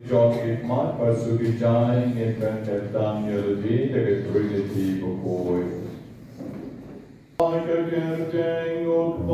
John Gitmat, Pasukijai, Infant and Danielity, the Trinity before. Like a getting of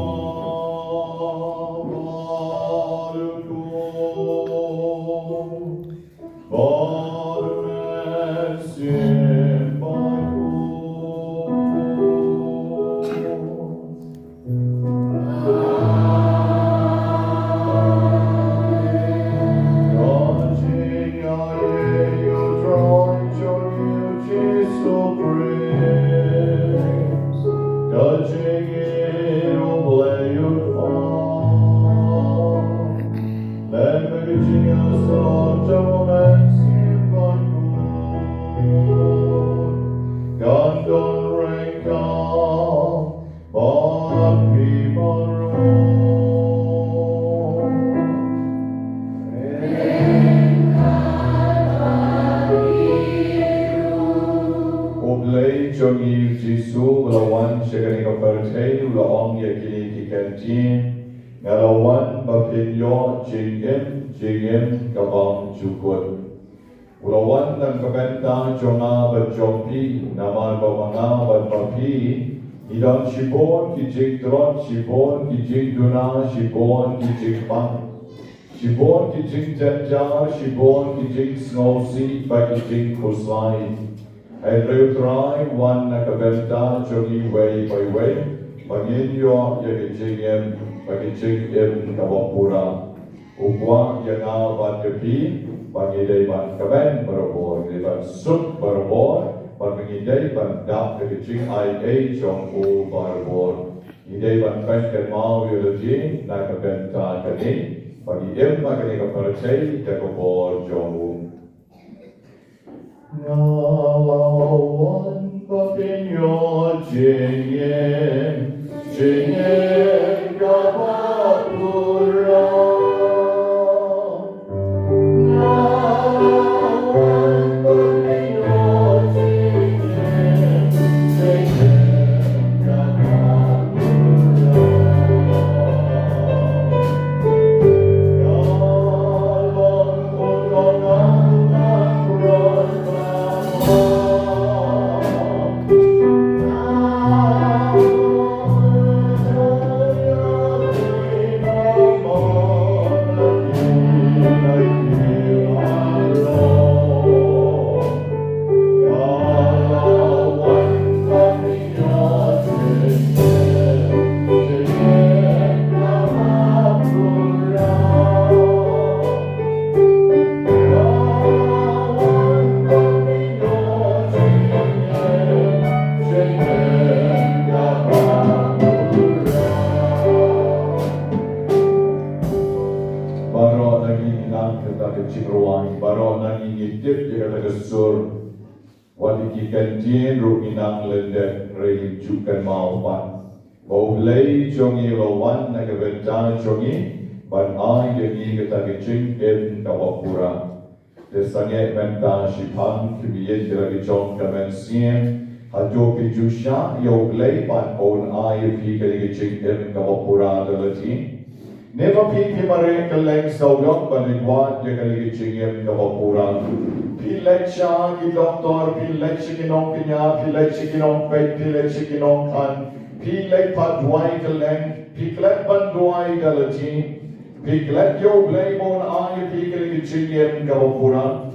ngalawan bapinyo jingim kabang jukut. Ulawan dan kebenta jonga berjompi nama bawanga berpapi idam shibon kijing tron shibon kijing duna shibon kijing pang shibon kijing janjar shibon kijing snowsi kijing kuslai. Ay reutrai wan na kebenta jongi way by way Bakyndai yakijingem bakijingem kabapura ukwa yana bandepi bakyndai ban kaben berabor ban suk berabor bakyndai ban dap yakijing ai jong o berabor idai ban pen mau yologi na kaben ta kani bagi bakani kaparcai kabapor jong o ngalawan bakyndai jingem jingem kabapura ngalawan bakyndai jingem jingem kabapura ngalawan Kantian ruminang lendet rejukan maupan. Boleh jongi lawan nak benta jongi ban ai dengi kita kecing em kawapura. Desanya benta shipang kibiye jera kecong kamensian haduh kijusha yo boleh ban on ai pi kecing em kawapura dalati. Never pi mare keleng saudok ban liwat je kecing em kawapura. Pilek siya ki doktor, pilek siya kinong pinya, pilek siya kinong pet, pilek siya kinong kan, pilek padway kaleng, pilek bandway galati, pilek yo blay mon ay pilek kichigem kabapura.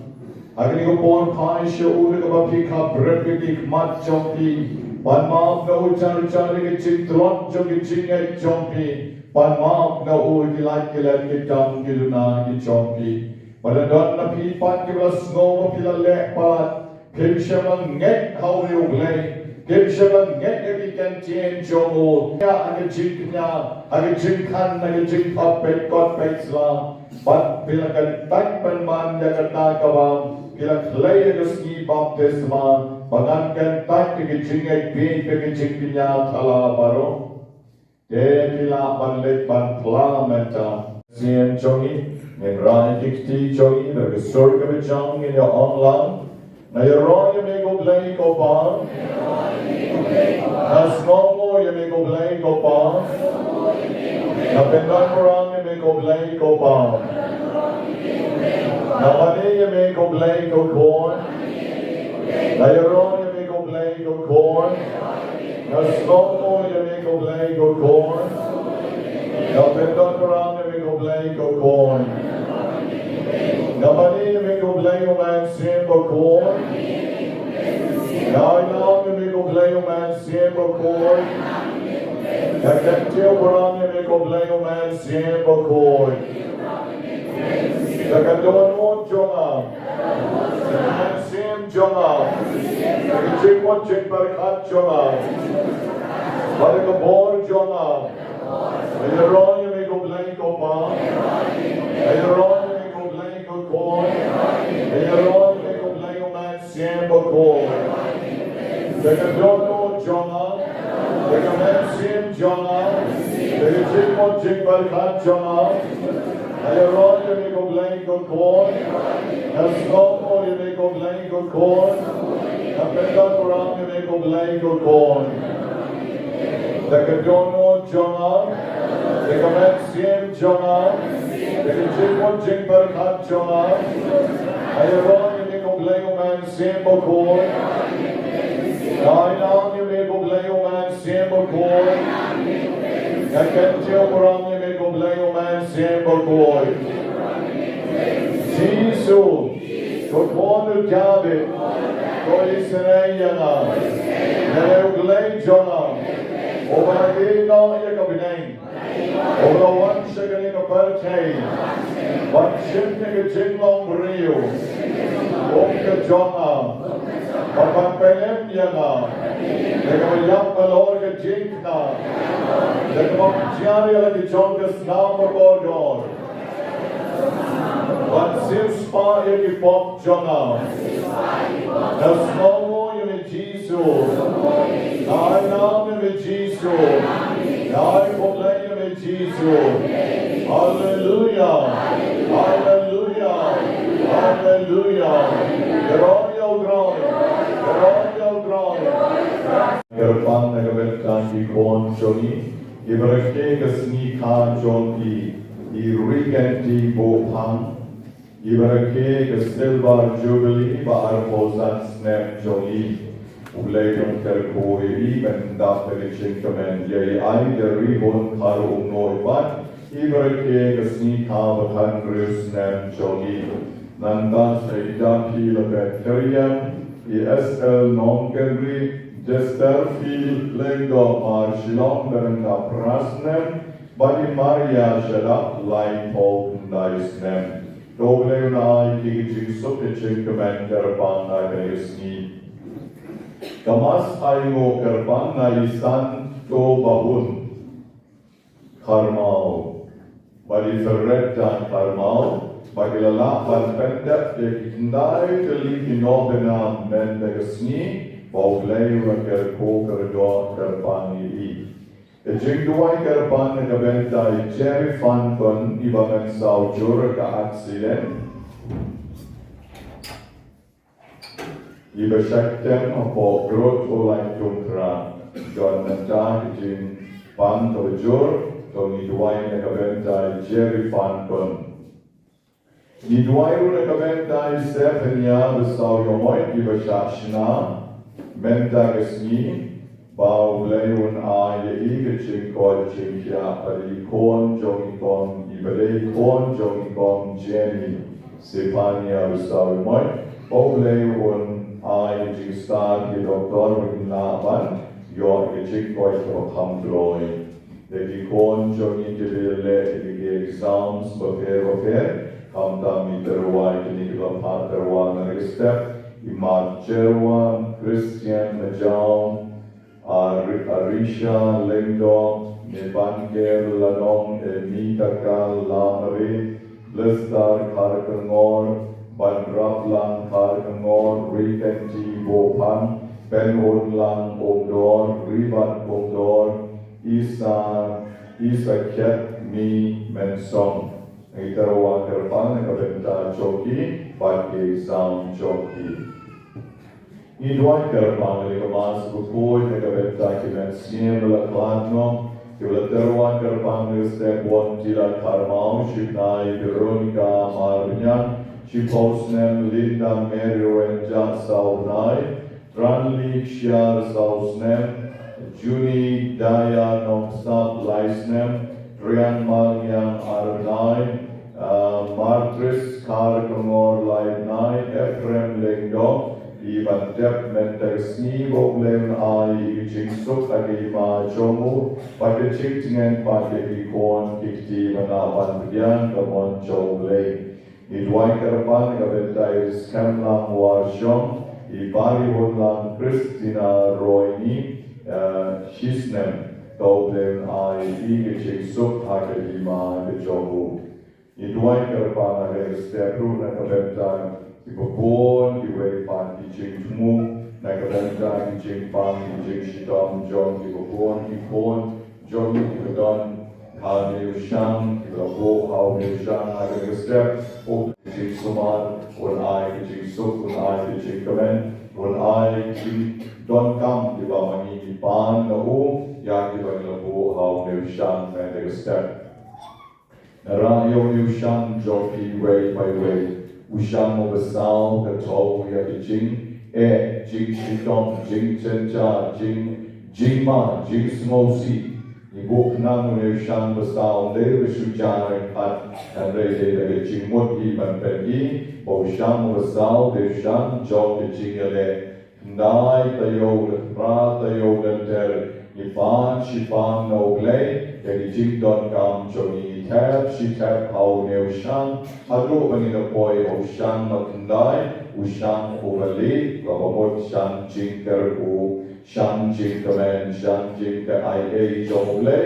Agni ko bon pai siya uri kabapika brepitik mat jompi, panmaap na uchar-uchar kichitron jo kichingay jompi, panmaap na uri kilat-kilat kitang kiluna kichompi. Pada don na pipat kibla snow pila lepat kim siya mangek how you play kim siya mangek agi kantien jomo ya agi jingnya agi jingkan agi jingpapet kotpet sla pat pila kantak panman ya kata kabam pila klay agi ski baptisma bagan kantak agi jingay bin agi jingnya thala baro de pila panlet pan plamenta sien jongi Nên rai kikti jogi na gesor ka bejang in your online. Na your roy you may go play go bar. Na snow you may go play go bar. Na pendan morang you may go play go bar. Namani yame ko blay ko korn. Nayaron yame ko blay ko korn. Naslomo yame ko blay ko korn. Napendon parang yame ko blay ko korn. Namani yame ko blay ko man siyem ko korn. Nainam yame ko blay ko man siyem ko korn. Nakentiyo parang yame ko blay ko man siyem ko korn. Nakadon mo jonga. Man siyem jonga. Nakachik mo chik barakat jonga. Barakabor jonga. Ayaron yame ko blay ko pa. Ayaron yame ko blay ko korn. Ayaron yame ko blay ko man siyem ko korn. Nakadon mo jonga. Nakaman siyem jonga. Nakachik mo chik barakat jonga. Ayaron yame ko blay ko korn. Naslomo yame ko blay ko korn. Napendon parang yame ko blay ko korn. Nakadon mo jonga. Nakaman siyem jonga. Nakachik mo chik barakat jonga. Ayaron yame ko blay ko man siyem ko korn. Nainam yame ko blay ko man siyem ko korn. Nakentiyo parang yame ko blay ko man siyem ko korn. Jesus, Kokonu David, Koisrayana, Neuglay Jonah, Obagino Yakabinain, Obawan Shaganika Pertain, Bakshimnika Jinglong Rio, Omka Jonah, Papapelem Yana, Nekamayam Balorga Jinkna, Nekamamjari Alakichonka Snama Borgor. Vansim spa yaki pop jonga. Naslomo yumi Jisu. Nainam yumi Jisu. Nai poblay yumi Jisu. Hallelujah. Hallelujah. Hallelujah. Geroya ugrani. Geroya ugrani. Gerpan nagabentan di kon joni. Ibrake gasni kan jonki. I regenti bopang. Ibarake ke silver jubilee ba arposan snap jongi. Ulayong terkoi benda pelichin kamen yai ai dari bon karu noiban. Ibarake ke snika bakan rius snap jongi. Nanda saida pila bacterium. ESL non-kendri jester fil lego marshilong berenda prasnem. Badi Maria Shalak Lai Paul Naisnem. Doble Unai Kiji Sukichin Commander Bana Gaisni. Kamas Aimo Karbana Isan To Bahun Karmau. Badi Ferretta Karmau. Badi Lala Palpenda Bakyndai Tali Nobena Banyngkong. Bauglei Raker Kokerdor Karbani. Jingtmu Karpan Nobena Jerry Fanton Ibangan Saujur ka accident. Iba Shaktem po growth olay tungkra. John Nanta Jing Pantojur Tony Duay Nobena Jerry Fanton. Ni Duay Nobena Stephania Besau Yomoy Iba Shashna Menta Gesni. Bau Leon a ye ching kod ching kia pari kon jongi kon ibere kon jongi kon Jenny Sepania Ustawi Moy Bau Leon a ye star ye doktor in laban yor ye ching kod to kam gloy de kon jongi jebele de exams bapher kam ta miterwa ni la paterwa na step imar cherwa Christian Najao Arisha Lendo Nebanker Lanong Emitaka Lamari Blistar Karkangor Bandraplang Karkangor Rikenti Bopan Benhun Lang Omdor Ribat Omdor Isa Ket Mi Mensong Itarawa Kerpan Kabenta Choki Baki Sam Choki Idwai Kerpan Likamas Bukoi Kabenta Kimen Siem Laklatno Kilaterwan Kerpan Step 1 Tila Karmau Shipnai Veronica Marunyan Chiposnem Linda Mary Jan Saunai, Tranli Xiar Sausnem, Juni Daya Nomsap Laisnem, Trian Mangyam Arnai, Martris Karkamor Lainai, Ephraim Lengdom, Iban Dep Mentersni Voblem Ai Jing Suk Agima Chomu, Pakaching Tingen Pakikon Kikti Manaban Bian Kamon Choble, Idwai Karapan Gabentai Skamlam Warshom, Ibari Wonlam Christina Royni, Shisnem, Voblem Ai Jing Suk Agima Chomu. Idwai Karapan Agestepru Nakabentai. Ibon, Iwepan, jingtmu, Nagabenta, Jingpang, Jingshitom, John, Ibon, John, Ibadon, How New Shang, Ibabo, How New Shang, Agastep, O Jingsuman, when I Jingsuk, when I Jingkamen, when I Don Kam, Ibamani, Ipan, Nahu, Yakiban Labo, How New Shang, Agastep. Narayo New Shang, Jockey, way by way. Ushamo basal katol ya jing jing shitom jing chencha jing ma jing smosi ibuk nam ne sham basal de vishujan pat and de jing mot yi ban pegi bo sham basal de sham jog jing ale nai tayo ra tayo der ifan shifan no glay ya jing don kam choni she tab how new shang haduh bangina boy o shang bakyndai ushang overlay gabamot shang jingker u shang jingkamen shang jingka ai joble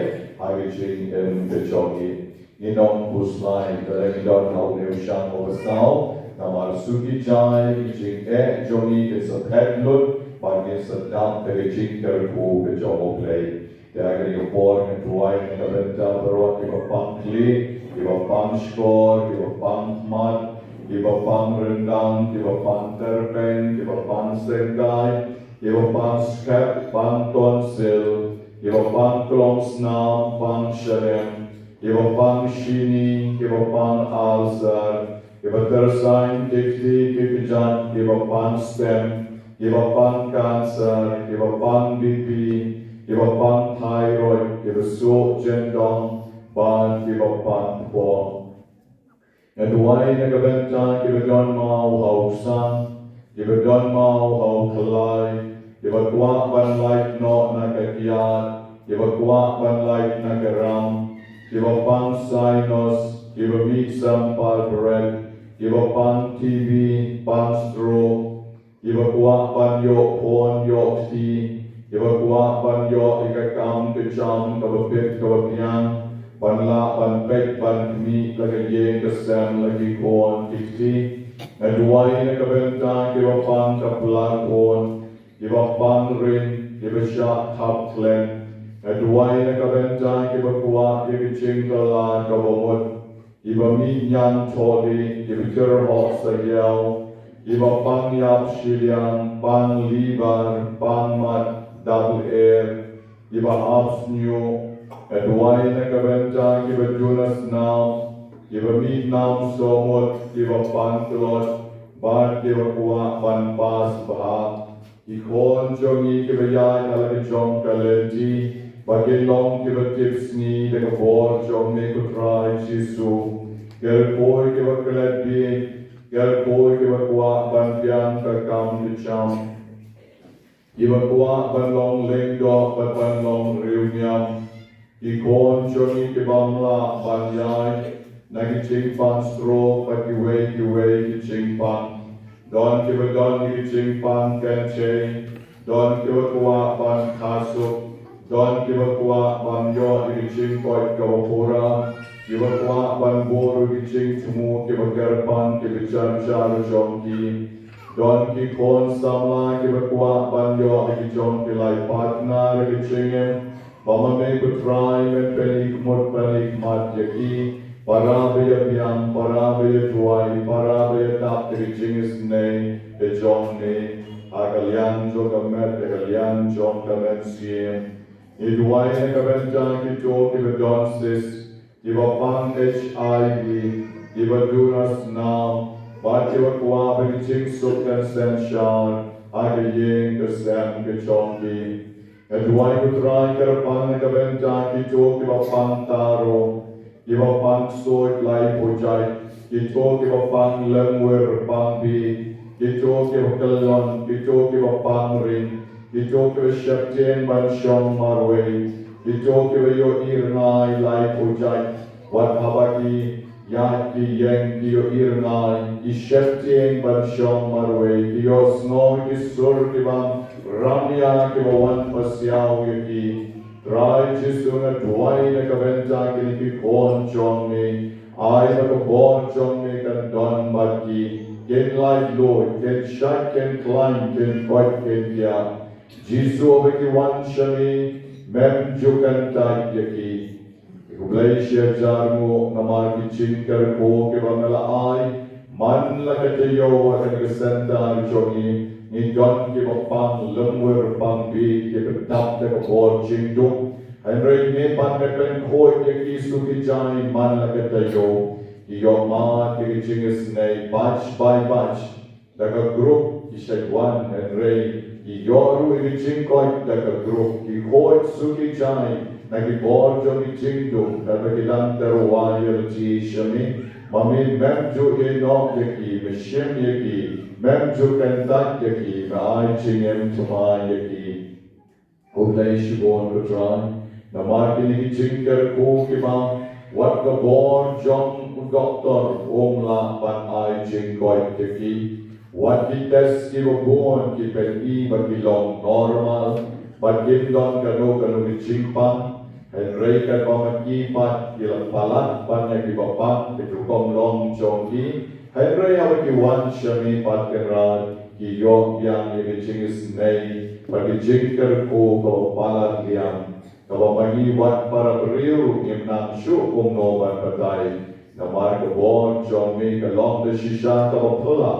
ai jing in the jogi inom buslai the don how new shang oversaw namal suki jai jing jogi is a pet look but it's a dump the jingker u the joble. Dari upor mentuai mentabenta berot di bapang kli, di bapang skor, di bapang mat, di bapang rendang, di bapang terpen, di bapang senggai, di bapang skep, bang tonsil, di bapang klong snam, bang shalem, di bapang shini, di bapang alsar, di bapang kikti, kikijan, di bapang stem, di bapang cancer, di bapang BP, give a pan thyroid, give a salt gendong, ban, give a pan form. And why Nagabenta, give a don mau how san, give a don mau how kalai, give a guap ban like not nagakiat, give a guap ban like nagaram, give a pan sinos, give a meat sampal bread, give a pan TV, pan straw, give a guap ban yok porn yok tea, give a guap ban yok ikakam kecham kabapit kabapiang, ban la ban pek ban meat like a yen kasam like a corn kikti, and wine Nagabenta, give a pan kaplan corn, give a pan ring, give a sharp top clen, and wine Nagabenta, give a guap, give a chingala kabamut, give a meat yan todi, give a kir hot sayel, give a pan yap shilian, pan liban, pan mat, double air, give a half new, and wine Nagabenta, give a Jonas now, give a meat now so much, give a pan clot, but give a guap, pan pass baha, ikon jongi, give a yai, alaki jong kalenti, bagin long, give a tips ni, like a board, jong make a try, chisu, get a boy, give a kaleti, get a boy, give a guap, pan piang, kakam, kicham, give a guap, pan long, ling dog, but pan long, reunion, ikon jongi, give a mla, pan yai, nagi ching pan straw, but you wait, ching pan, don't give a don, you ching pan, can chain, don't give a guap, pan kasu, don't give a guap, pan yo, you ching point, kawapura, give a guap, pan boru, you jingtmu, give a garpan, give a chan char jonki, don't keep on samla, give a guap, pan yo, you jonki like partner, you chingem, Bama me kutrai me pelik mut pelik mat yaki, parabaya biang, parabaya tuai, parabaya tap jingis ne, the jong ne, agalian jokamet, agalian jong kamet siem. Idwai Nagabenta kito kiva donsis, kiva pang HIV, kiva dunas nam, But you are going to so can shan, I can yin the sam the chonki. And why you try to pan the venta, you talk about pantaro, give a pan so like ojai, you talk about pan lemwer pambi, you talk about kalon, you talk about pan ring, you talk about shepten ban shong marway, you talk about your ear nai like ojai, what habaki. Yat ki yang ki yo irnai, ki sheptieng ban shong marway, ki yo snow ki sur ki bang, ramya ki bawan pasyaw ki, try chisuna duwai na kabenta ki ki kon chong me, ay na ka bon chong me kan don bat ki, ken like Lord, ken shak, ken climb, ken fight, ken kya, Jisu abe ki wan shami, mem jukan tak ki, Kubleisha jarmo namar ki chinkar ko ke bangala ai man la ka te yo akan ke senda chongi ni don ke bapang lemwer pang bi ke betap te ko bor chingduk henry ne pan me pen khoi ke ki su ki jai man la ka te yo ki yo ma ke chingis nei batch by batch daga group ki shaiwan henry ki yoru ki chingkoi daga group ki khoi su ki jai Nagi borjo mi chingdo, nagi lantar wire chi shami, mami memjo eno yaki, mishim yaki, memjo kentak yaki, na chingem tuma yaki. Kublai shibon kutrai, na marki nigi chingar ko kima, wat ka borjo doctor omla pan chingkoi yaki, wat ki test ki wabon ki pen ba long normal, but give don kano ki chingpang, Henry kan pamaki pat gila palat banyak di bapak di tukang long jongki Henry awak ki wan shami pat kenral ki yok yang ini cingis nei bagi jingker ko kalau palat liang kalau bagi wat para beriu imnam syu noban patai namar ke bor jongmi ke long de shisha kalau pula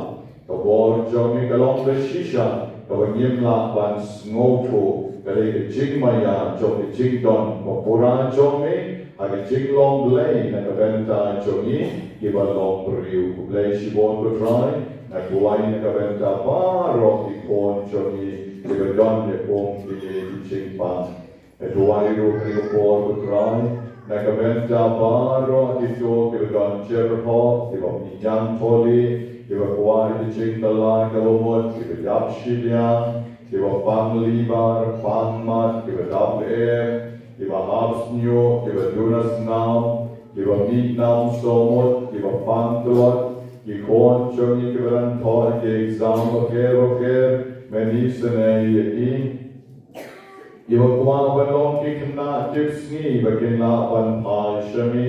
ke bor jongmi ke long de shisha kalau ngimla ban ngoto Kali ke jing maya, jom ke jing don, mapura jom me, agi jing long blay, na kabenta jom ni, kiba long beriu, kublay shibon kutrai, na kuwai na kabenta paro ki kon jom ni, kiba don ye kong ki jing pan. Na kuwai ru kani kupor kutrai, na kabenta paro ki jo, kiba don jerho, kiba minyang toli, kiba kuwai ki jing talai kalumot, kiba yap shidyang, Kiba pang libar, pang mat, kiba double air, kiba half new, kiba dunas now, kiba meat now somot, kiba pang tuat, ki kon chongi kiba lan thoi ki exam oker, menisen yaki. Kiba kuwa balong ki kena tipsni, bakin la pan pai shami,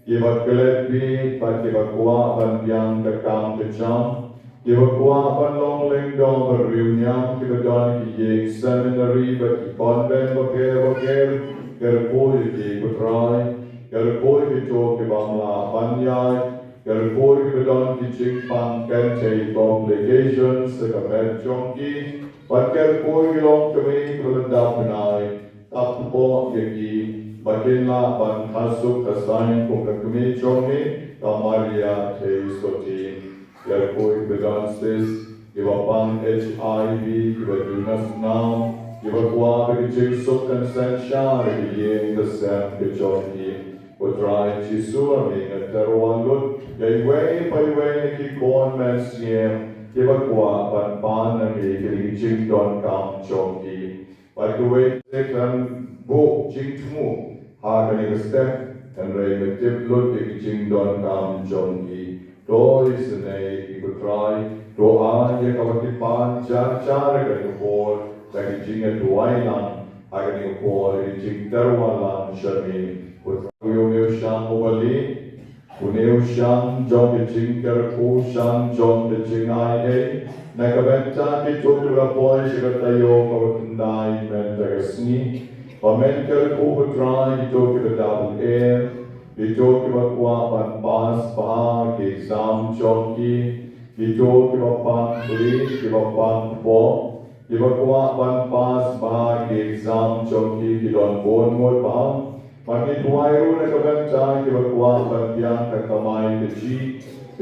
kiba kelepi, pat kiba kuwa ban biang kakam kecam, Kiba kuwa pan long ling dong berriunyang kiba don ki yek seminary ba ki convent baker kerpoi ki kutrai kerpoi ki to ki bangla panyai kerpoi kiba don ki ching pang kente complications ka met chongki pat kerpoi ki long kami kiba landap pinai tappo yeki bakinla ban hasuk kasain kung kami chongni kamaria te soti Kerpoi bedances, kiba pang HIV, kiba dunas now, kiba kuwa bigi sok kan san sha, bigi yeng the sam ke chonki, utrai chisua minga terwangut, yai wei pai wei ki kon men siem, kiba kuwa pan pan na mi kiri ching don kam chonki, pai kuwei kan bo jingtmu, ha kani ka step, and rei me tip lut bigi ching don kam chonki. Do isnei ikutrai, do aja kawakipan cara kani upor, kani jinga duai lang, agani upor kani jing terwalan shami. Utruyo meu shang ubali, uneu shang jom ke jing kerku shang jom ke jing ai nakabenta ki tukura poi shigatayo bakyndai men tagasni, pamen kerku utrai ki tukura double air. Ito kiba kuwa pan pas pa ki exam chonki, ito kiba pan kli, kiba pan po, kiba kuwa pan pas pa ki exam chonki ki don bon mot pa, pagi tuai ru na kabenta kiba kuwa pan biang kakamay ke chi,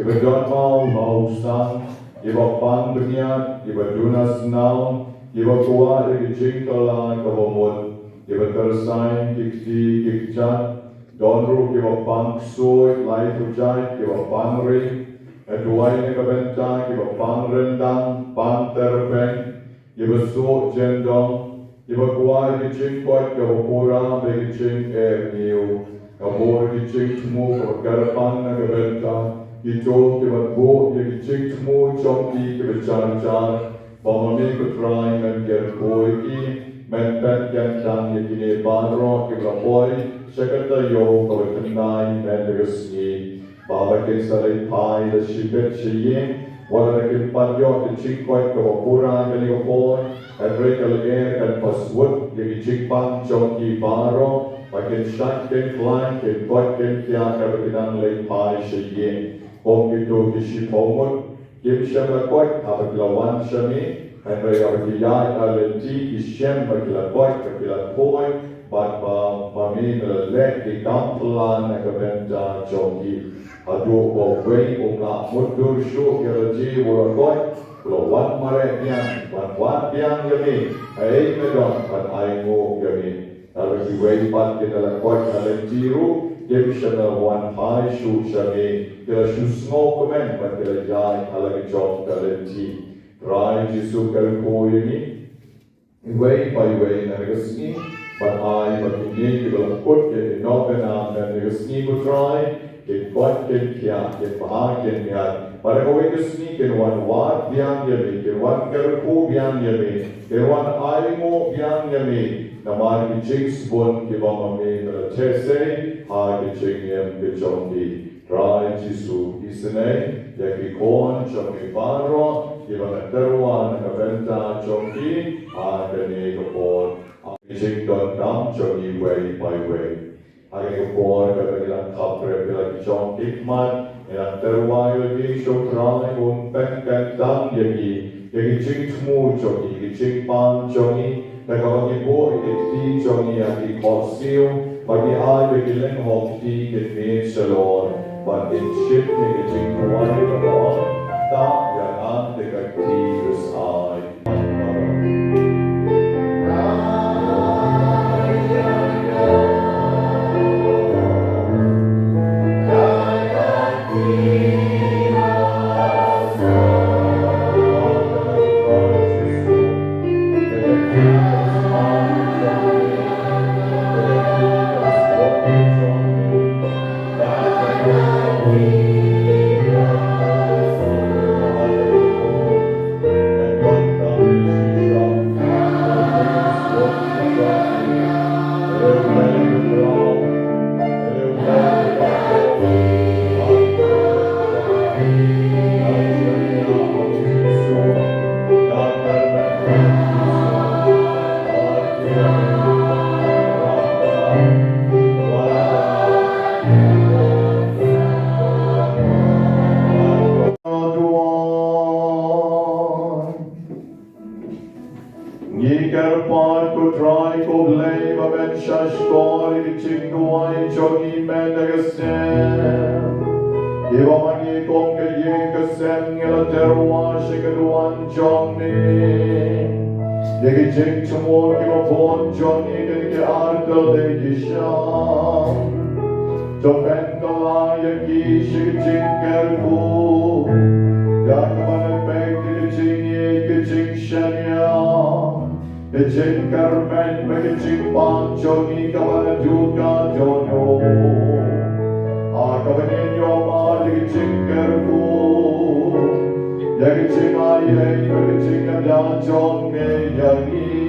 Iba don mau sang, iba pang dunia, iba dunas naun, iba kuat lagi jingkalan kebomut, iba tersaing kikti kikcat, don ru iba pang suy, lai hujai, iba pang ring, eduai ni kebentang, iba pang rendang, pang terbeng, iba suuk jendong, iba kuat lagi jingkot, iba pura lagi jing niu, kabur lagi jingtmu, keberpan na kebentang, Ito kibat bo yang jingtmu chongki kibat jar bamame kutrai men ger koi ki men pet yang tang yakine banro kibat boy sekata yo kabat kendai men legasni baba ke sarai pai da shibet shiyin wala ke padyo ke chikwai kabat pura ke ligo boy every kalger kan paswut yang jingpang chongki banro makin syak ken klan ken kot ken kya kabat kinang lay pai shiyin Om itu kisi pomut, kim shem lakot, abagilawan shami, and by abagiyay alenti, kishem bagilakot, bagilakoy, but mami nalek di kampulan nakabenta jogi. Haduh baway umla mudur shu kiraji wulakot, lawan marek yang, wan yang yami, ay medon, but ay mo yami. Lalu diway pat kinalakot alenti ru, Kim shana wan pai shu shami, kila shu small comment, but kila jai alagi job talenti. Rai jisu kalko yini, way by way nagasni, but I bakini kila put ke Nobena Banyngkong ku try, ke kot ke kya, ke bahag ke nyat. Pada kowe kesni ke wan wat biang yami, ke wan kalko biang yami, ke wan aimo biang yami. Namar ki jigs bon ki bamame na tese ha ki jingem ki chongki rai jisu isne ya ki kon chongki baro ki bana terwa na kabenta chongki ha kane ko bon ki jing don dam chongki way by way ha ki ko bon ka bila kapre bila ki chongki mat ya terwa yo ki shokrai bon pen pen dam ya ki jingtmu chongki ki jingpang chongki Nagawagi po ikiti chongi ati kosiyo bagi ay bigileng hokti kitmin shalor but in ship ni kiting kuwani kabon ta yanan dekati rusay jingtmu ki bon jongi ke arkel de gisham Topen kala yaki jingkerku Yakman pek ke jingi ke jingshanya ke jingkarmen ke jingpang jongi kabana duka jono Akabanin yoma ke jingkerku Yaki jingaye ke jingada jongi yaki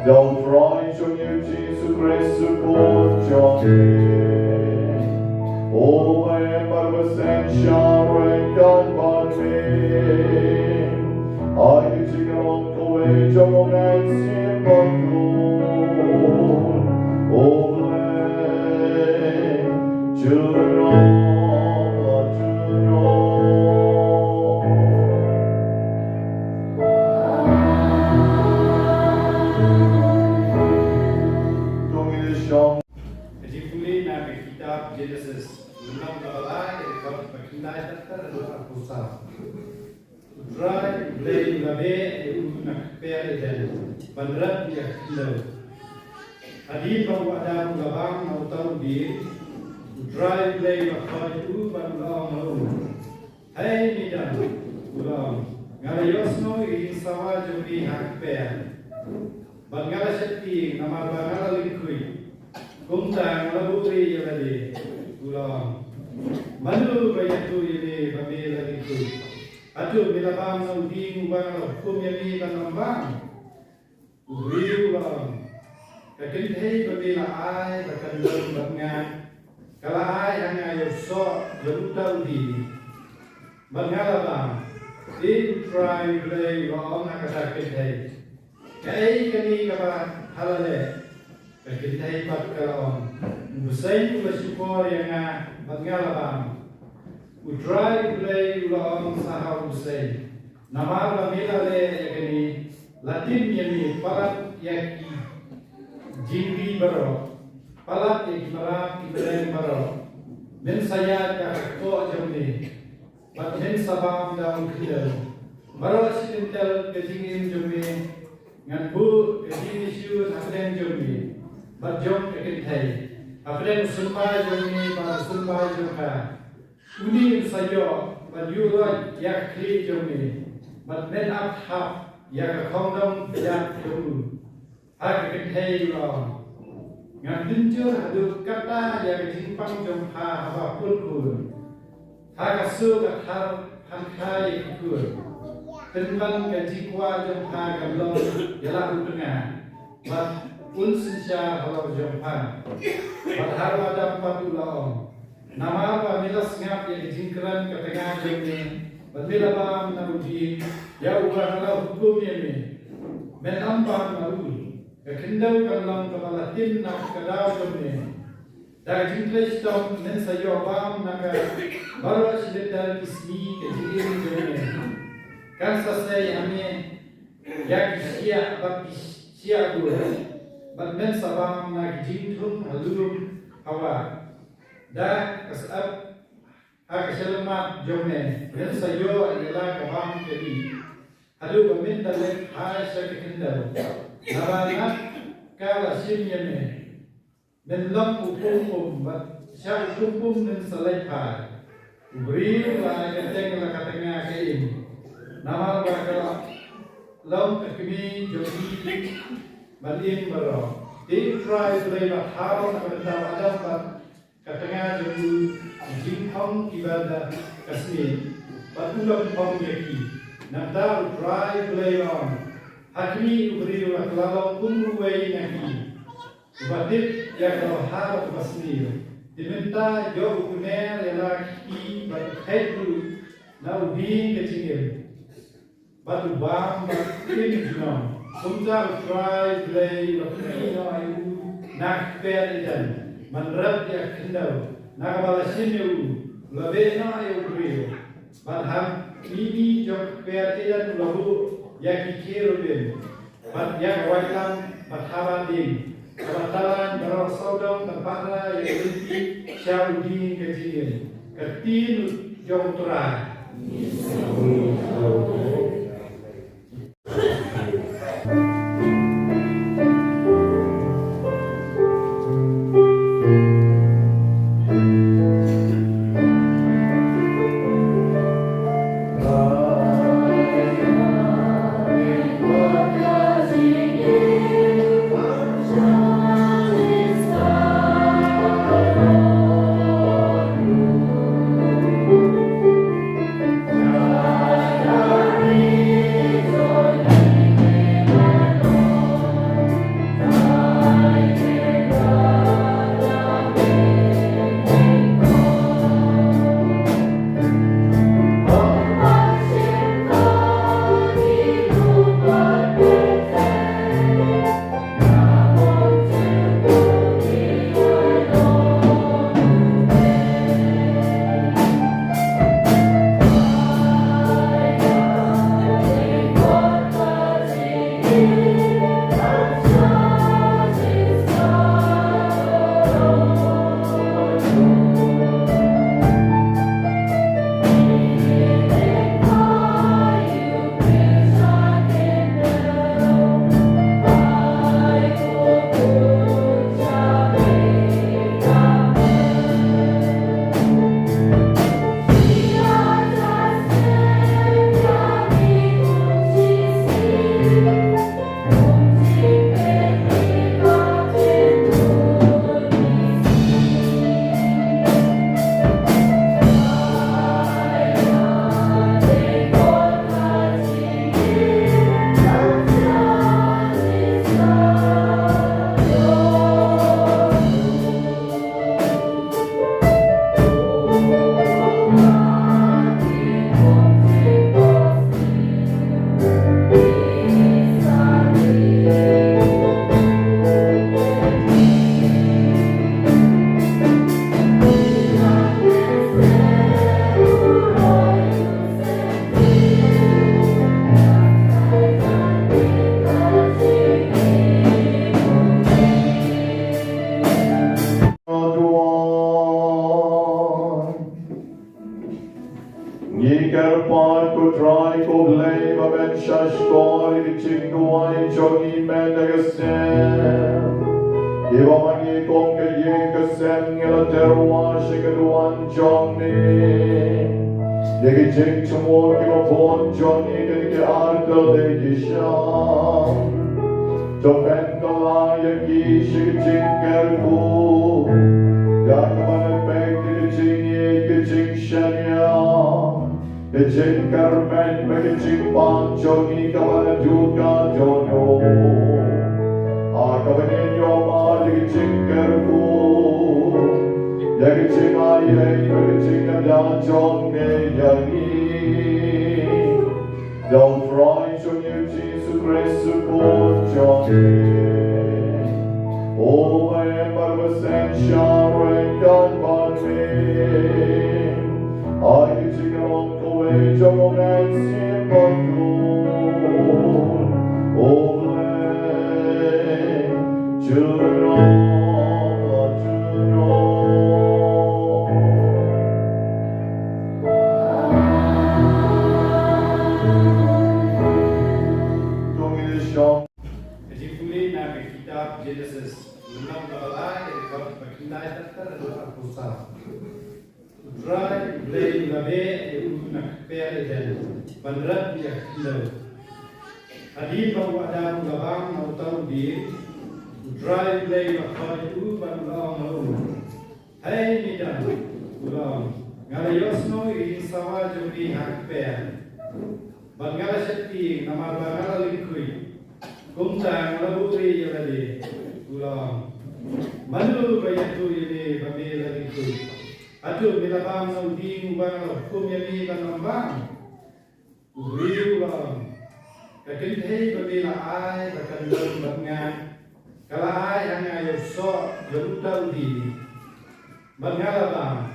Don't try to you, Jesus Christ, support your name. Oh, I am but a sanctuary, God, but me. I can take along the way, John, and simple good. Oh, bless children of children. Genesis 6 ke 8 Dry blade labe unak per dan bandrat dia kilo. Adi bawa ada labang mau tahu di dry blade apa itu bandang mau. Hai midan ulang ngalayosno ini sawa jogi hak per. Bangala sekti nama bangala likui. Kumtang laburi yalade ulang. Manu bayatu ini babela likui. Haduh bilabang na uding ubang hukum yami tanambang. Uriu lang. Kakintay babila ay bakandang bangan. Kala ay ang ayos jaruta udi. Bangalabang. In try play wrong nakasakintay. Kaya kani kaba halale. Kakintay pat kalaon. Busay ko syukor yang bangalabang. Utrai play ulang sahau usai. Nama ramila le yakni Latin yami palat yaki jingri baro. Palat yaki maram kibereng baro. Men saya kakto jamni. Bat men sabam daun kidal. Baro sidental kejingin jamni. Ngan bu kejingin syu nakden jamni. Bat jom kekentai. Apren sunpai jamni bar sunpai jomka. Uni sayo banyuraj yak kli jomi but men up hap yak kongdom yak jomu hak kentei lo ngan dinjur haduh kata yak jingpang jom ha haba pun hak asu kat har hankai kur tenbang ke jikwa jom ha gamlong yala utengah but un sinsya halo jom ha but har wadam patulong Nama apa milas ngap yang jingkran ke tengah jomni, berbila bam narudi, ya ubah kalau hukum ini, men ampang narudi, kekindau kalang kepala tim nak kedau jomni, dah jingkran stom men sayo bam naga baru sedar ismi kejingin jomni, kan selesai ame ya kisia bab kisia gua, bab men sabam nak jingkran halum hawa. Dah kesab selamat jomne dan sayo adalah kabam jadi haduh peminta lek hai sekendal nabangat kala simyane dan lam upum bat syah upum dan selepa beri la keteng la katengah kain nama bakal lam kekimi jogi balin baro di try lewat hal nak bertawa bat katengah jemu jingkong ibadah kasmi batulang pong yaki nanda dry play on hakmi ubri wa klalong kumruway naki badit ya kalau harap kasmi diminta jo ukuner yala ki badhaitu na ubing kecingil batu bam batin junam kumta dry play wa kino ayu nak peridan Manrat ya kendau, nakabala sinyu, labe na ayo brio, badham ini jok pertian lahu ya kikiro bin, bad ya waitam badhaban din, kabatalan barok saudong tempatnya yang inti syaudi kecil, ketin jok turah. Ikerpat ko try ko blame a ben shash ko iching duai jogi men dagasem. Iwa mangi kong ke ye kasem ngela terwa shikaduan jongni. Yegi jingtmu ki mo bon jongni ke arkel de gisham. Topen kala yegi shikjing kerku. Dakaman pek de jing ye ke jing shanya. The jing karmen me jing pan jogi kawan juga jono. Akabanin yo ma the jing karku. Yagi jing aye me jing da jong me yagi. Don't try to you Jesus Christ support jogi. Oh, I am but a sunshine done by me. I can take along the way, John and see my good. Oh, children of children. Don't get a shot. Particularly na kitab Genesis, unang kabalay ikaw bakyndai tatar adalah pusat. Utrai blay labe nak per eden, bandrat dia kilau. Hadin bawa ada gabang nautau di. Utrai blay bakal itu bandang malu. Hai midan ulang. Ngalayos no ini sawa jumpi hak per. Bangala shakti nama bangala likui. Kumtang laburi yalade ulang. Mandu bayatu yale bamela likui. Haduh milabang na uding ubang kumyami banambang. Uri ulang. Kakintay bamela ay bakandang bangan. Kala ay ang ayosok yaruta udi. Bangalabang.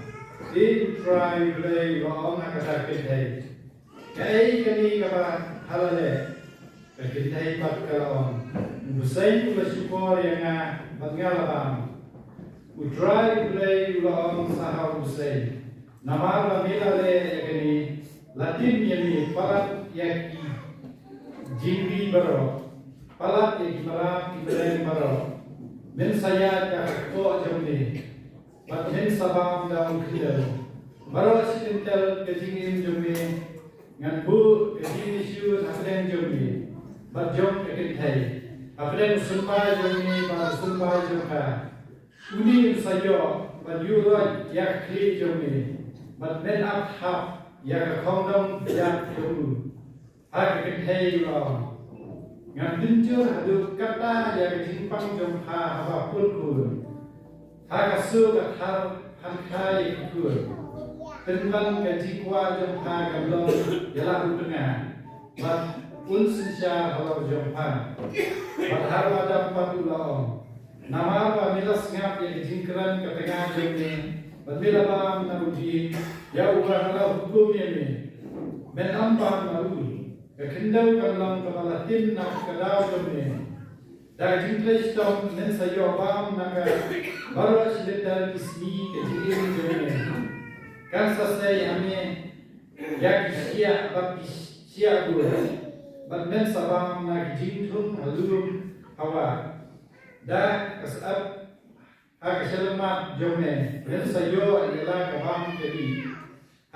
Di try play wrong nakasakintay. Kaya kani kaba halale. Kakintay pagkalaon. Busay ko masyukor yang bangalabang. Utrai play ulang sahar usai. Namara milale yakni Latin yami palat yaki jingbi baro. Palat yaki marat kibren baro. Men saya kakko jamni. Bat men sabam daun kidal. Baro sidental kejingin jamni. Ngan bu kejingin isu hasren jamni. Bat jom kekentai. Hasren sumpah jamni bat sumpah jomka. Uni sayo banyura yak kli jomi but men up half yak kondom yak jomu hak kethei lo ngam dinjur haduh kata yak jimpang jom ha haba pulkul hak asu kat har hankai kul tenbang gaji kwa jom ha gamlong yala utengah but un sinsya halau jom ha but har wadam patulong nama apa milas ngap yang jingkran ke tengah jemni, berbeda bang naruji, ya ubah kalau hukum ini, menambah malu, kekendau kalau kepala tim nak kedau jemni, dah jingkran stom men sayo bang naga baru sebentar ismi kejingin jemni, kan selesai kami ya kisia bab kisia dulu, men sabang nak jingkran halum hawa. Dah kesab hak selamat jomne dan sayo adalah kabang jadi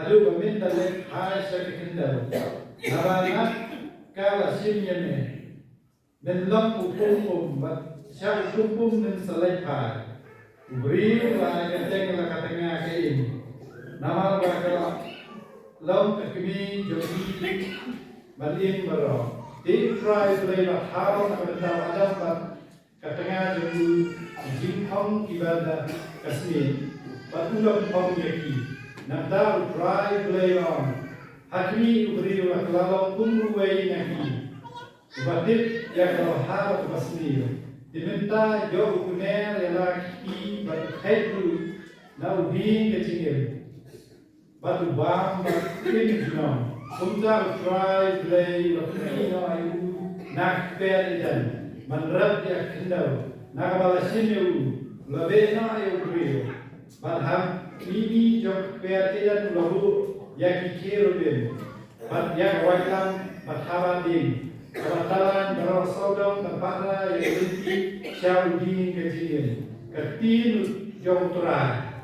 haduh peminta lek hai sekendal nabanat kala simnya ne dan long upum bat syar upum dan selaipa beri la kateng la katengah kain nama bakal long kami jogi balin baro di try play la how na ada bat katengah jemu jingtmu ibadah kasmin patulang pong yaki nada try play on hakmi ubri wa klalong kumruway naki badit ya kalau hal kasmir diminta jo ukuner yalaki batu khairu na ubing kecingil batu bang batu jnom kumta try play wa kino ayu nak per idan manrat ya kendau nakabalasin yu labe na yu brio balham ini jok per idan lahu yakikirubin, bat yakwailam, bat habadim, abatalan barosodom, bat para yakinti, syaudin kejien, ketin jong turai.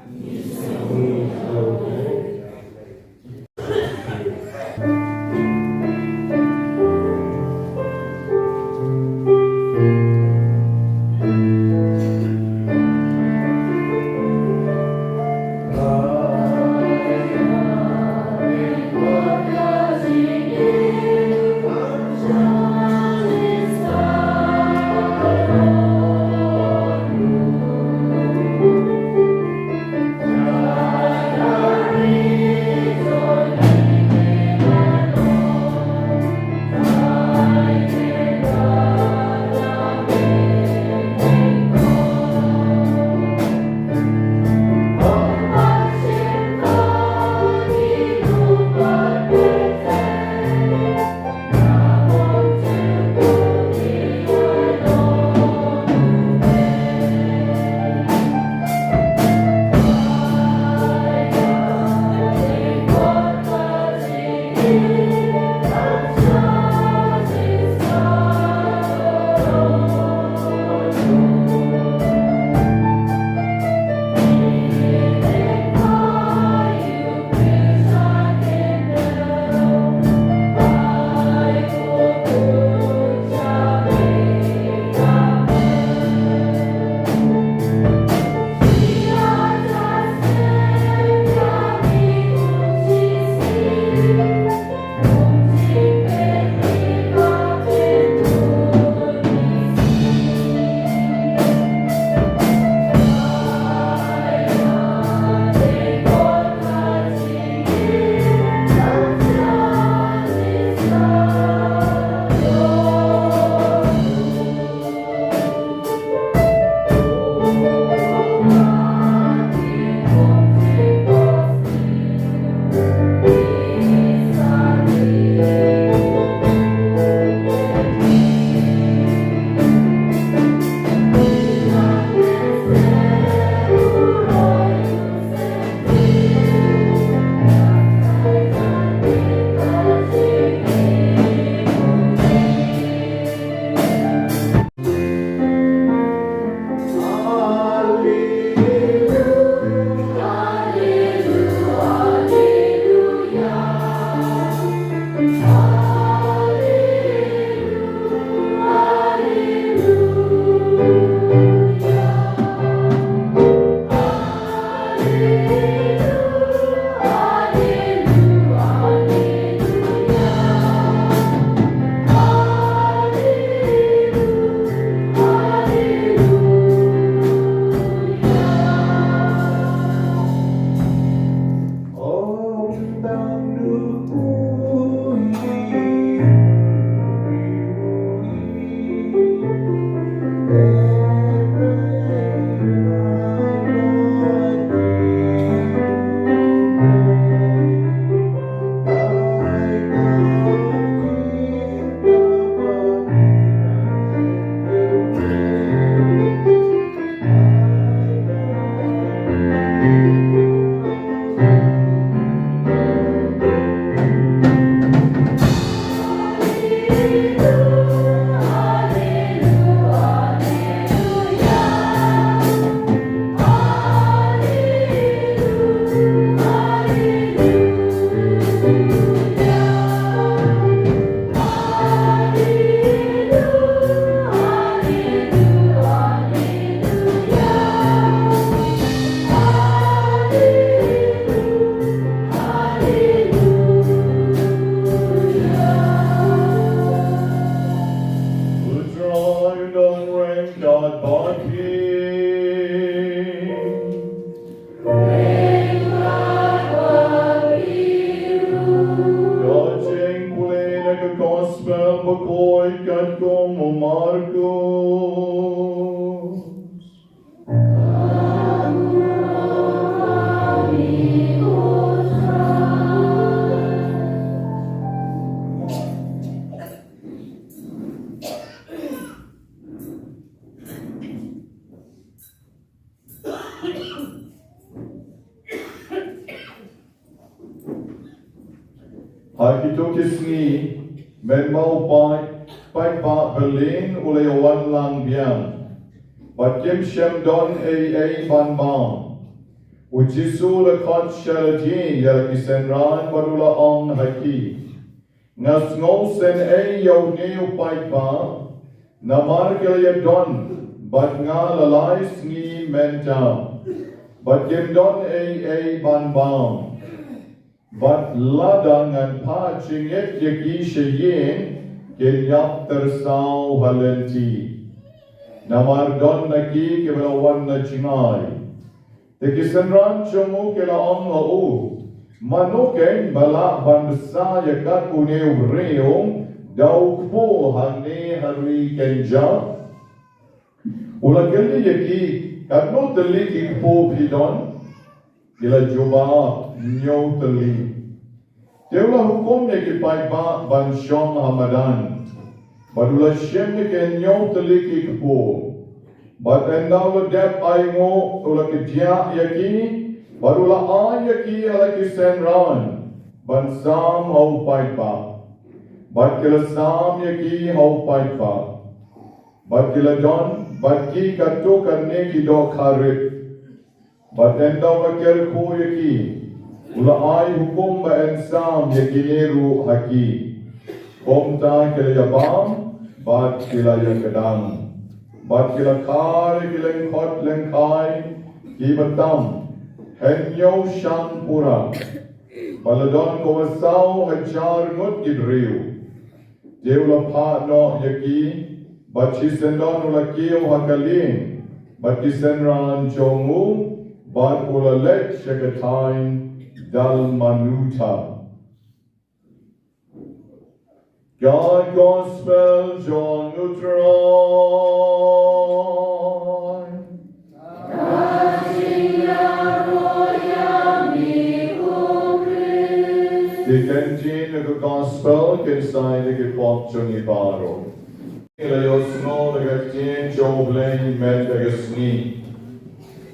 Hakito kisni, men mau pai pa Berlin ule wan lang biang. But kim shem don a ban bang. Ujisu le kot shalajin yal kisenran barula ong haki. Ngas ngol sen yo neu pai pa. Namar kaya don, but nga lalai sngi menta. But kim don a ban bang. But ladang and pa chinget yaki shayin kinyak tersau halenti. Namar don naki kibalawan na chingay. Tekisenran chomu kila ong lau. Manuken bala bandesa yakat uneu reung dauk po hane hari kenja. Ula kali yaki katno telik ikpo pidon. Kila juba nyaw teli. Teula hukum yaki paipa ban syong hamadan. Badula syem yaki nyaw teli ikpo. But endau le dep aingo ula kedia yaki. Badula ay yaki ala kisenran. Ban sam hau paipa. But kila sam yaki hau paipa. But kila don. But ki kato karne ki do karit. But endau bakir ko yaki. Ula ay hukum ba ensam yaki neru haki. Komta kila yabam. But kila yakadang. But kila kar kila khot lengkai. Ki batam. Henyo shang pura. Baladon ko wasau hajar ngut kidriu. Deula pa no yaki. But chisendon ula kiyo hakalin. But kisenran chomu. But ula let shakatain dal manuta. God Gospel John Utron. The Kenjin of the Gospel can sign the Gipok Johnny Baro. Ilayosno the Gatin Joblay met the Gasni.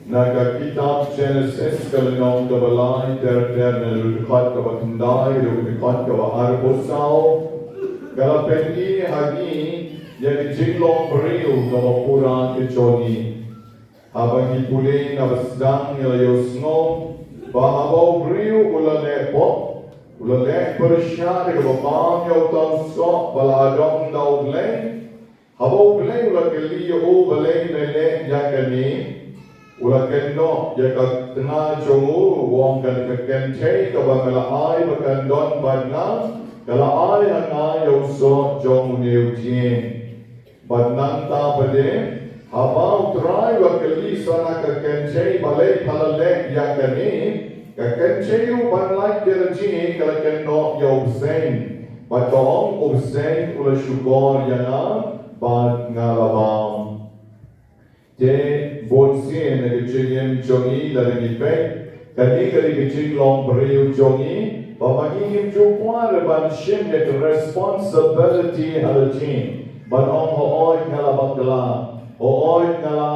Nagakitab Genesis Kalanon Gabalai Terter Lukat Bakyndai Lukat Arbosao Galapendi Hagi Yagi Jinglong Bril Gabapura Kichoni Habang Hipulin Abasdang Ilayosno Bahabaw Bril Ulalepo Ulale Persia Gabapam Yotam Sok Baladong Dauglay Habaw Glay Ulakili O Balay Mele Yakani Ula kendo ya tengah jomu wong kan kente ka bangala ai bakan don badna kala ai hanga yo so jomu neutien badnan ta bade haba utrai wa kali sana ka kente balai phalale ya kani ka kente yu banlai derji kala kendo yo sen batong obsen ula shugor yana bad ngalabam je Bonsin na gijing jongi dari gipek kani kali gijing long beriu jongi pamagihim jukwa ban shim get responsibility halajin ban ong hooi ngala bakla hooi ngala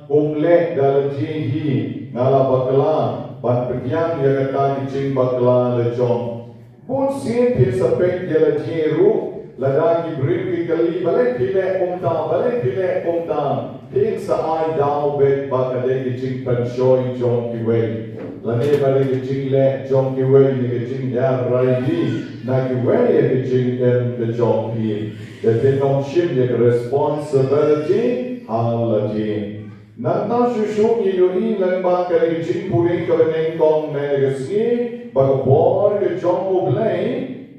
kumlek dalajin hi ngala bakla ban pegiang ya kata gijing bakla lejong bonsin pi sapek dalajin ru ladagi beriu kali balik pile umta Pig sa ai dao bet bakade gijing panshoy jong kiwei. Lane bale gijing le jong kiwei ni gijing ya raidi na kiwei ya gijing em the jong pi. The tenong shim ya responsibility halati. Nana shushu ki yui lan bakade gijing puling Banyngkong me gisi bagabor ke jong ublay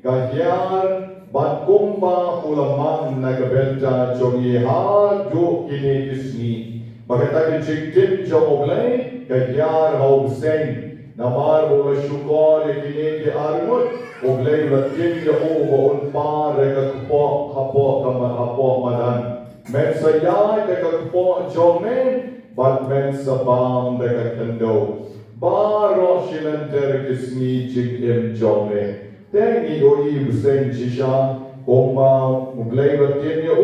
kahyar Bat kumba ulaman nagabenta jongi haduh kini kisni. Bagata ki tim jomoblay kagyar haubsen. Namar ula syukor kini ki armut. Oblay latim ya uba unpa reka kupo hapo kama hapo madan. Men sayay deka kupo jomen. Bat men sabam deka kendo. Baro shilenter kisni jing im jome. Tengi oi busen chisha koma muglay batin ya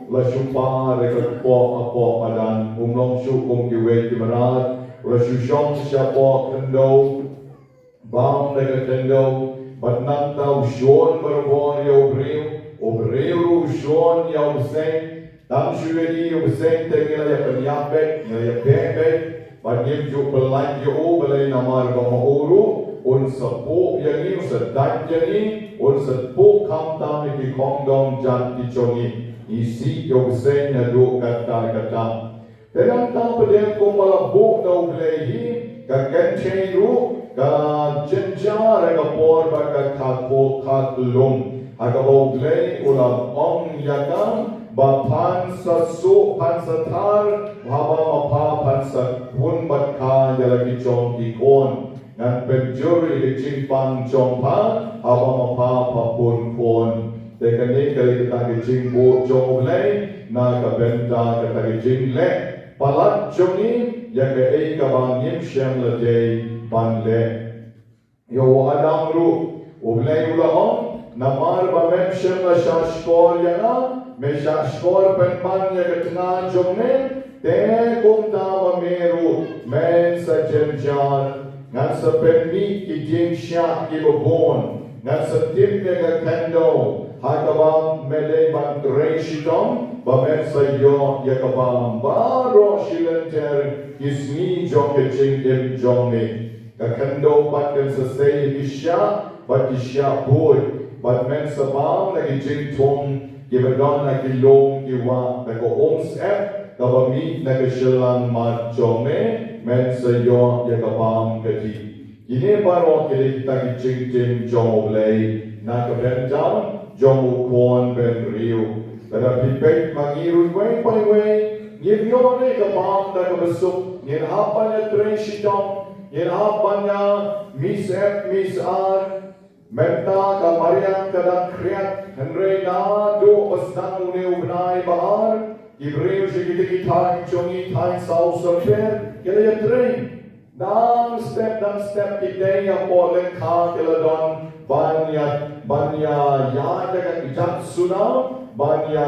la shupa reka po apo madan umlong shu kong kiwe kimarat la shushong sha po kendo bang reka kendo but nang tau Sean berbon yau breu Sean yau seng, tam syuedi yau seng tengila ya penyabek, ya bebek, but yim ju belai yo belai namar bamauru, un sepuk yang ni, sedat yang ni, un sepuk kam tam ki kongdong jan ki chongi, isi yau seng ya do kata. Tenang tang pedeng ko malabuk na ublehi, ka kenchen ru, ka jenjar ka por ba ka khako khatlum, ha ka ublehi ulam ong yakam ba pan sa su pan sa thar, bhaba mapha pan sa pun bat kha yala ki chong ki kon, ngan pen juri ki ching pang chong pa, haba mapha pa pun kon. Tekani kali kita ki ching bo chong ublehi, na ka benta kita ki ching le. Palat jongi ya ke ei ka bang yim shem le dei ban le yo adam ru ublei ula on namar ba mem shem la shashkor ya na me shashkor pen man ya ke tna jongne te kum da ma meru men sa jenjar ngan sa pen mi ki jing sha ki bon ngan sa tim ya ka kendo ha ka bang mele ban reishidom ba men sa yo ya ka bang baro shilenter isni jong ke ching dem jong me ka kendo pat ken sa sei isha but isha boy but men sa bang na ki ching tong ki ba don na ki long ki wa na ko oms ep ka ba mi na ka shilang mat jong me men sa yo ya ka bang ka di ini baro ke kita ki ching dem jong lei na ka ben down jong kon ben riu kada pipet mangirun way by way ngin yone ka bang da ka besuk ngin hapan ya treshidom ngin hapan ya mis ar menta ka marian kada kriat henre na do pasnang ne ubnai bahar ibreu shikiti ki thai chongi thai sau server kela ya train dan step ki day ya polen kha kela don banya ya daga ijat suna banya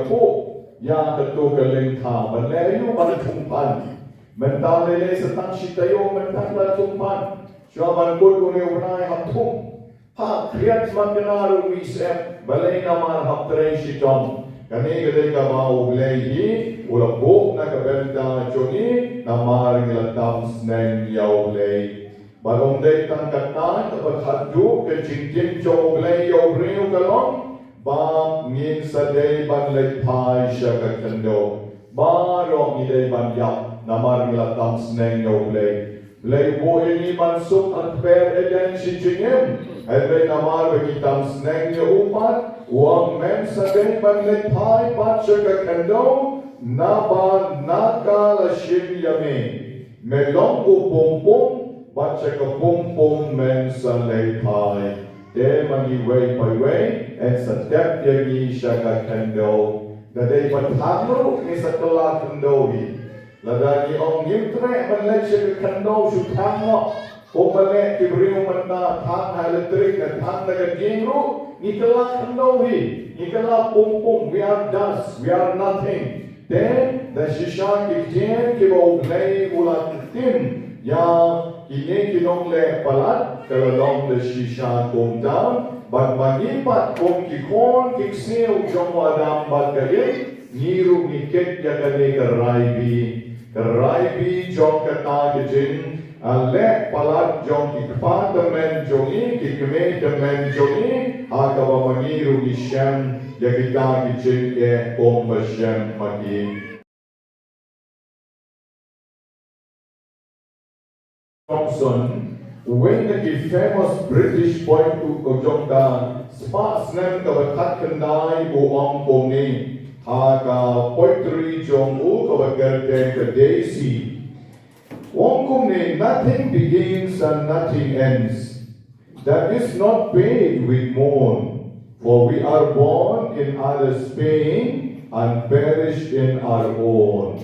po ya ketu keleng kha banleyu ban thumpan mental lele setang sitayo mental la thumpan shwa ban kut kune unai hap thum ha kriat man kenaru misep balai namar hap tre shitom kani gede ka mau lehi ula bo na ka benda choni namar ngilatam sneng yau lei balong dei tan katan ta haduh ke jingtmu chong lei yau reu kalong ba ngin sa dei ban lei pai sha ka kendo ba ro ngi dei ban yap namar ngilatam sneng yau lei bo ini ban suk at per eden si jingem ai namar bagi tam sneng yau upat uang men sa dei ban lei pai pat sha ka kendo na ba nakala shim yame melong upong baca ke pom men sa lepai de mani way by way and setiap yagi syaka kendo dadai pathamru ni satela kendo hi ladani ong yimtre manlai syaka kendo su thango o bale kibriu manda thang elektrik dan thang daga jingru ni kala kendo hi ni kala pom we are dust we are nothing then the shisha ki ke bo play ulat tim ya ini kinong le palat kalong le shisha kom down but magipat kom kikon kikseu jong adam bat kali niru niket ya kane karaibi jong kata kejin ale palat jong kikpa temen jongi kikme temen jongi aga ba maniru nisham ya kita kejin ke kom basham magi Thompson, when the famous British poet to Ojongda, Sparksman ka bakyndai buong kongni, haga poetry jong u ka bagyndai ka daisy. Wong kongni, nothing begins and nothing ends. That is not paid with mourn, for we are born in others' pain and perish in our own.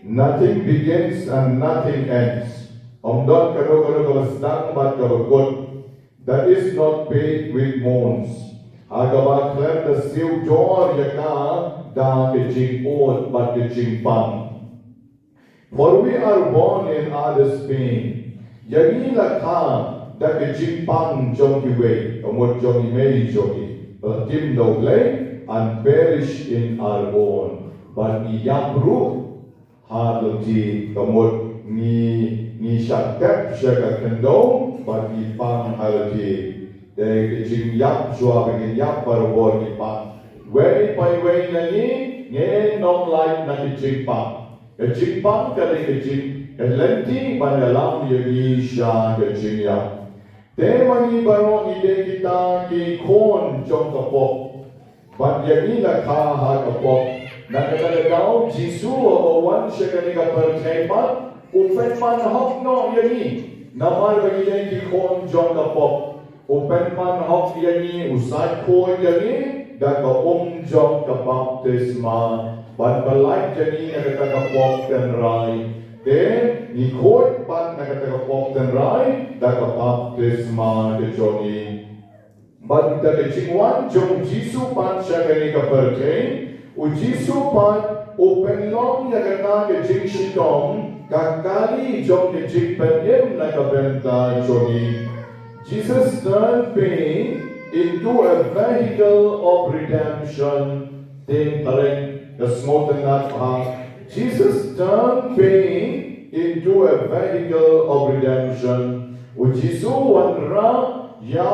Nothing begins and nothing ends. Omdon kano sedang bat kabakot. That is not paid with mourns. Agaba klem the siu jor yaka da kejing ot bat kejing pam. For we are born in others' pain. Yang ni lah kah dah ke jimpang jong kiwe, amot jong imei jongi. Tim do play and perish in our own. But ni yapru haduh kamot ni syakap syakap kendong, but ni pang haluti. Dari jing yap jua begin yap parubor ni pang. Wei pai wei nani nge nong lai na jimpang. Jimpang kali jing lenti pandalam yagi sya jing yap. Temani baru ide kita ki kon jong kapok. But yagi la kha ha kapok. Nakakadagaw, Jisu o wan siya kanina pertepat, upen man hok no yani, namar bagi yang kikon jong kapok, upen man hok yani, usai ko yani, dan ka jong ka baptisma, ban balai yani nakakapok dan rai, then nikot pan nakakapok dan rai, dan ka baptisma de joni. Ban kita kecingwan jong Jisu pan siya kanina pertepat, Jisu pan open long ya kata ke jing shitong kakali jong ke jing penyem na kabenta joni. Jesus turned pain into a vehicle of redemption. Ting pareng kasmoten na pa. Jesus turned pain into a vehicle of redemption. Jisu wanra ya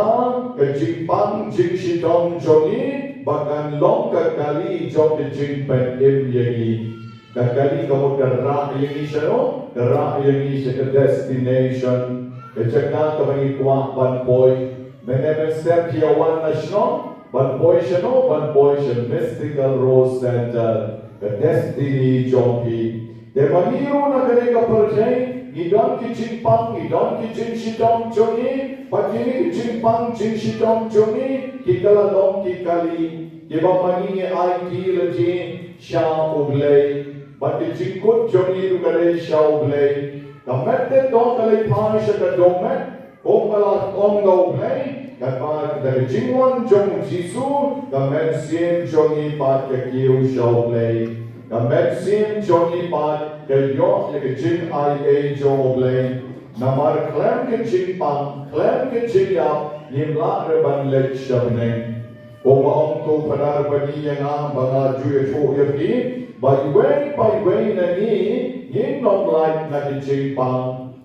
ke jing pang jing shitong joni. Bahkan long kali jom de jing pen im yagi. Kali kamu gerak yagi seno, gerak yagi ke destination. Kecekna kamu kuah ban boy. Menemen step here one national, ban boy seno, ban boy shen mystical rose center. The destiny jompi. Demaniru na kali kaperjai. Idon ki jing pang, idon ki jing shitong joni. Pagini ki jing pang, jing shitong joni. Kikala long kikali. Iba mangingi IT leji sya uglay. Bati jingkut joni tu kali sya uglay. Kamet te dong kali pang sya ka domet. Om kala om ga uglay. Kata dari jingwan jong Jisu. Kamet sien joni pat ke kiu sya uglay. Kamet sien joni pat ke yok ke jing IA jong uglay. Namar klem ke jing pang, klem ke jing yap. Nimla reban lek sya beneng. Kung maong to panar bani yang ang mga juye cho yapi, by way na ni yin nong like na kijing pang.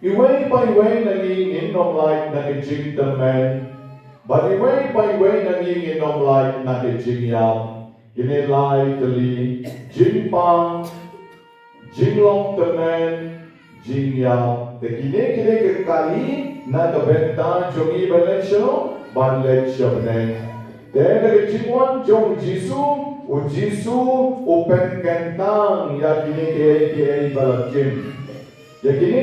Iway by way na ni yin nong like na kijing tamen. But iway by way na ni yin nong like na kijing yap. Yine lai tali jing pang, jing long tamen, jing yap. Te kine kekali na kabenta jongi balensyo. Ban lek shabneng. Then the jingwan jong Jisu, Jisu open kentang ya kini ke balajim. Ya kini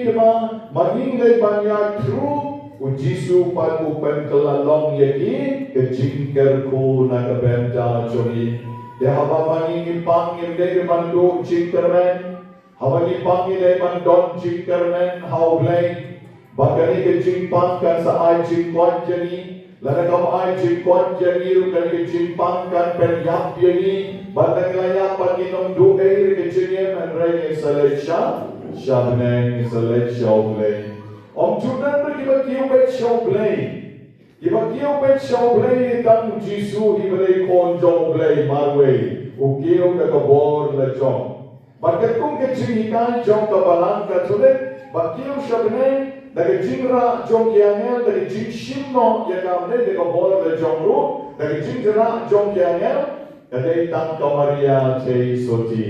ke ma maging lay banyak true, Jisu pan open kelalong yaki ke jingker ko na kabenta jongi. Ya haba maging ipang yende mandu jingkermen, haba ipang yende mandon jingkermen hauglay. Bagani ke jimpang kan sa ay jingkwan jani, lana kam ay jingkwan jani rukan ke jimpang kan penyap jani, batang layapan inom duay ke jingem and ray salesha, shabneng salesha oblay. Om chudan berkibat kiu bet shoblay, kibat kiu bet shoblay tang Jisu ibray konjong oblay marway, ukiu ke kabor lechong. Bagat kung ke jingikan jong kabalang katulik, bakiu shabneng. Dari jingra jong kiangel, dari jing shimno yang kamne deka bol de jongru, dari jingra jong kiangel, dari tang kamaria cei soti.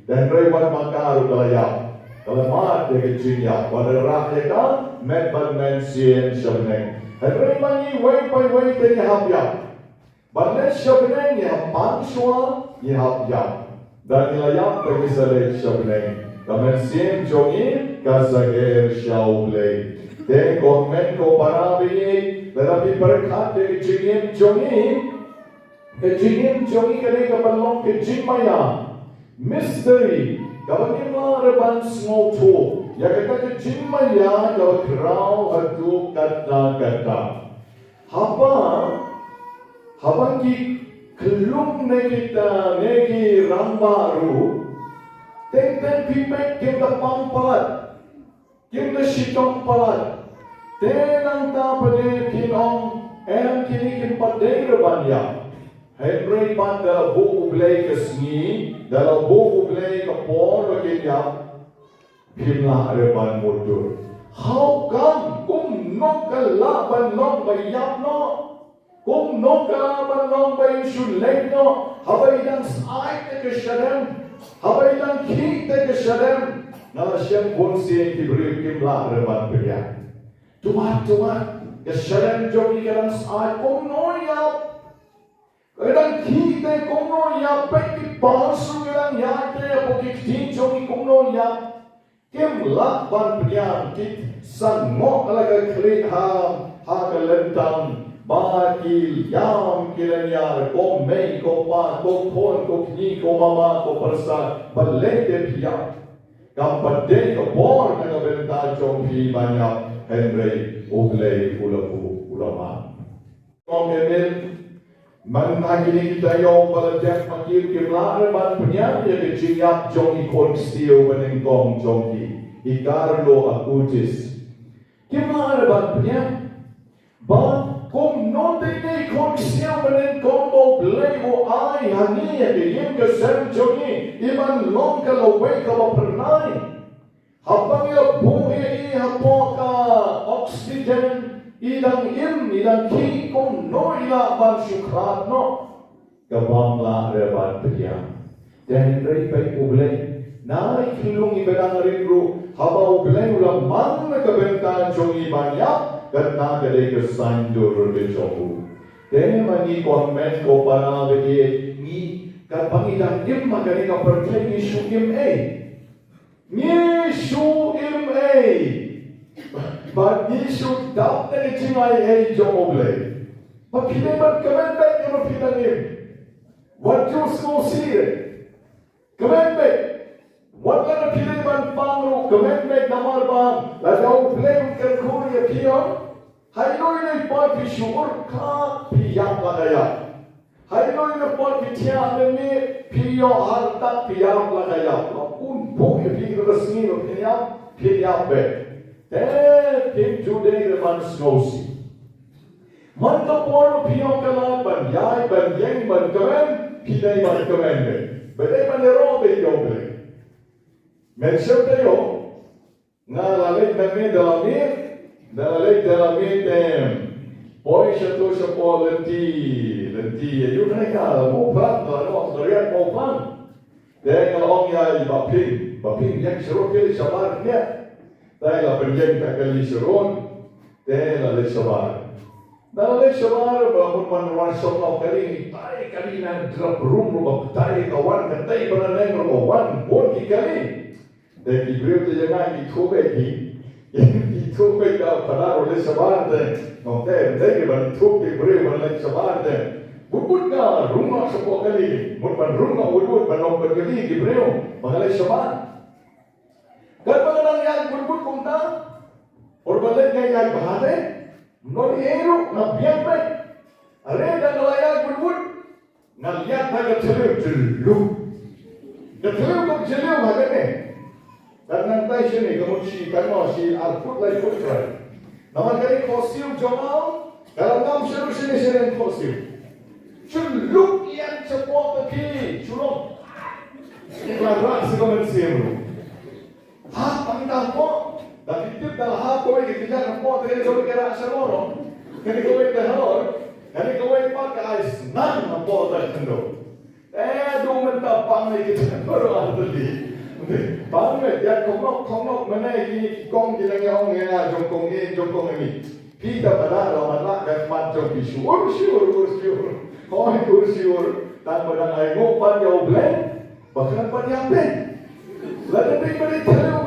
Dan rewan makaru kalayap, kalamat deka jingya, pada rakyaka met ban men sien shabneng. Dan rewan ni way by way teni habyap, ban shabneng ya pan shua ya habyap, dan nilayap bagi saleh shabneng. Kamen sien jongi kasager shaublay. Den komen ko parabi, tetapi berkat dari jingim jongi, ke jingim jongi kali kapalong ke jingmaya, mystery. Kalau kita reban small talk, ya kita ke jingmaya kalau kerau hatu kata. Haba ki kelum ne kita negi rambaru. Ten pipet kita pampat. Kim na sitong palat. Tenang tapade pinong em kini kim padai rebanya. Henry pan dalam buku belai kesni, dalam buku belai kepon baginya. Pimlah reban mundur. How come? Kum nok kalaban nok bayap no. Kum nok kalaban nok bayin sulek no. Habai dan sai te kesadam. Habai dan ki te kesadam. Nala siang pun siang diberi kimlah reban pria. Tumat kesadam jom ikan sai kum noyap. Kadang kita kum noyap peki palsu kadang yate apokik tinjong kum noyap. Kim lakban pria kit sangok alaga klik ha kelentang bagi yam kiranya ko mei ko pa ko pon ko kni ko mama ko persa balai de pria. Kampade ko bor na benta jong pi banyak Henry uglei ulapu ulama. Komenen man agini kita yo balajak makir kimlar ban punya ya keciyap jong ikon stio Banyngkong jong Ikarlo akutis. Kimlar ban punya ba kom note ne kon stio Banyngkong bo blei bo ai hani ya yim ke sem jongi iman long ka lowe ka ba pernai. Habang ya bu e hapoka oksigen idang ki kong no ila ban syukrat no gabang la reban pria dan rei pai ublei nai kilung ibadang rinru haba ublei ulang mang na kabenta jongi banyak karena kadai kesandur bejohu dan mani komen ko para bagi ni kan pangidang im magani ka percaya ni syukim ni syukim But he should doubt that it's in my age of oblate. But he never comment back on him. What you so see it? Comment back. What kind of Pileman Pangro, comment back Namar Bang, that our blame can call you here. I know in a part we sure can't be young Ladaya. I know in a part we can't me, Pio Harta Piam Ladaya. Un book if you the scene of Piam back. Tim Jude the man snowy. Mantapor Piokalan, but Yai, but Yang, but Command, Pide, but commanded. But they were the road they don't. Mentioned na lek nami dalamit poi shato shapo lenti you kaya mo plan no soriat mo plan de kalau ya baping yang seru ke sabar dia dai la penjen ka kali seron de la le sabar berapun man shop kali tai kali na drop room ro tai kawan ka tai banang ro wan bon ki kali de ki breu te jangan ki thobe ki thobe ka pada ro le sabar de no de ki ban thobe breu ban le sabar de bukut ka rumah sepo kali mun ban rumah udut ban no kali ki breu bangale sabar kan bangang yang bukut kumta or balik yang bahane no eru na biang pe are dan layak bukut ngaliat na kecelu kok jelu magane dan nanti sini kemudian karena si output lagi putra nama kali fosil jomal dalam enam seru sini fosil celuk yang cepat pergi culuk iklan sekomen siru pangitang po dan titip dalam kowe dikejar po dari jauh kira seluruh kini kowe terhor kini kowe pakai senang po terkendo mentapang ni kita baru ahli Bangme ya kongnok mana ini kong gilang yang ya jongkong ini kita pada ramadhan dan macam bisu ursyur dan pada ayo pan jauh blend bahkan pan yang blend lalu daripada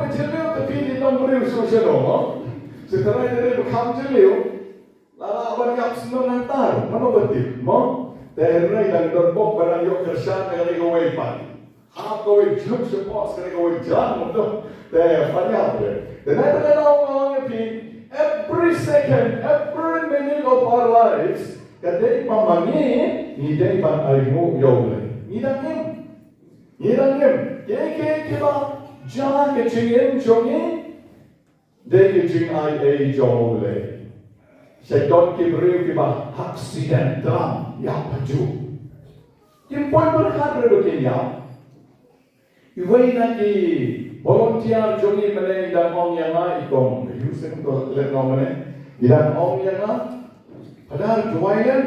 celeu tapi di nombor sosial dong setelah dari bekam celeu lalu abang yang senang nantar mana betul mau terus dan dorbok barang yuk kerja dari kowe pan kowe juk support kena kowe jalan untuk banyak dan ada orang every second every minute of our lives kadai pamangi ni dai pan aimu yoble ni dangim ke kita jangan kecingin jongi Dia jing ai jauh le. Syaitan kibriu kiba aksiden dalam ya baju. Kim poin berkat begini. Iway nanti volunteer jongi mana dan orang yang lain ikon. Yusen tu let nama mana. Dan orang yang lain padahal jualan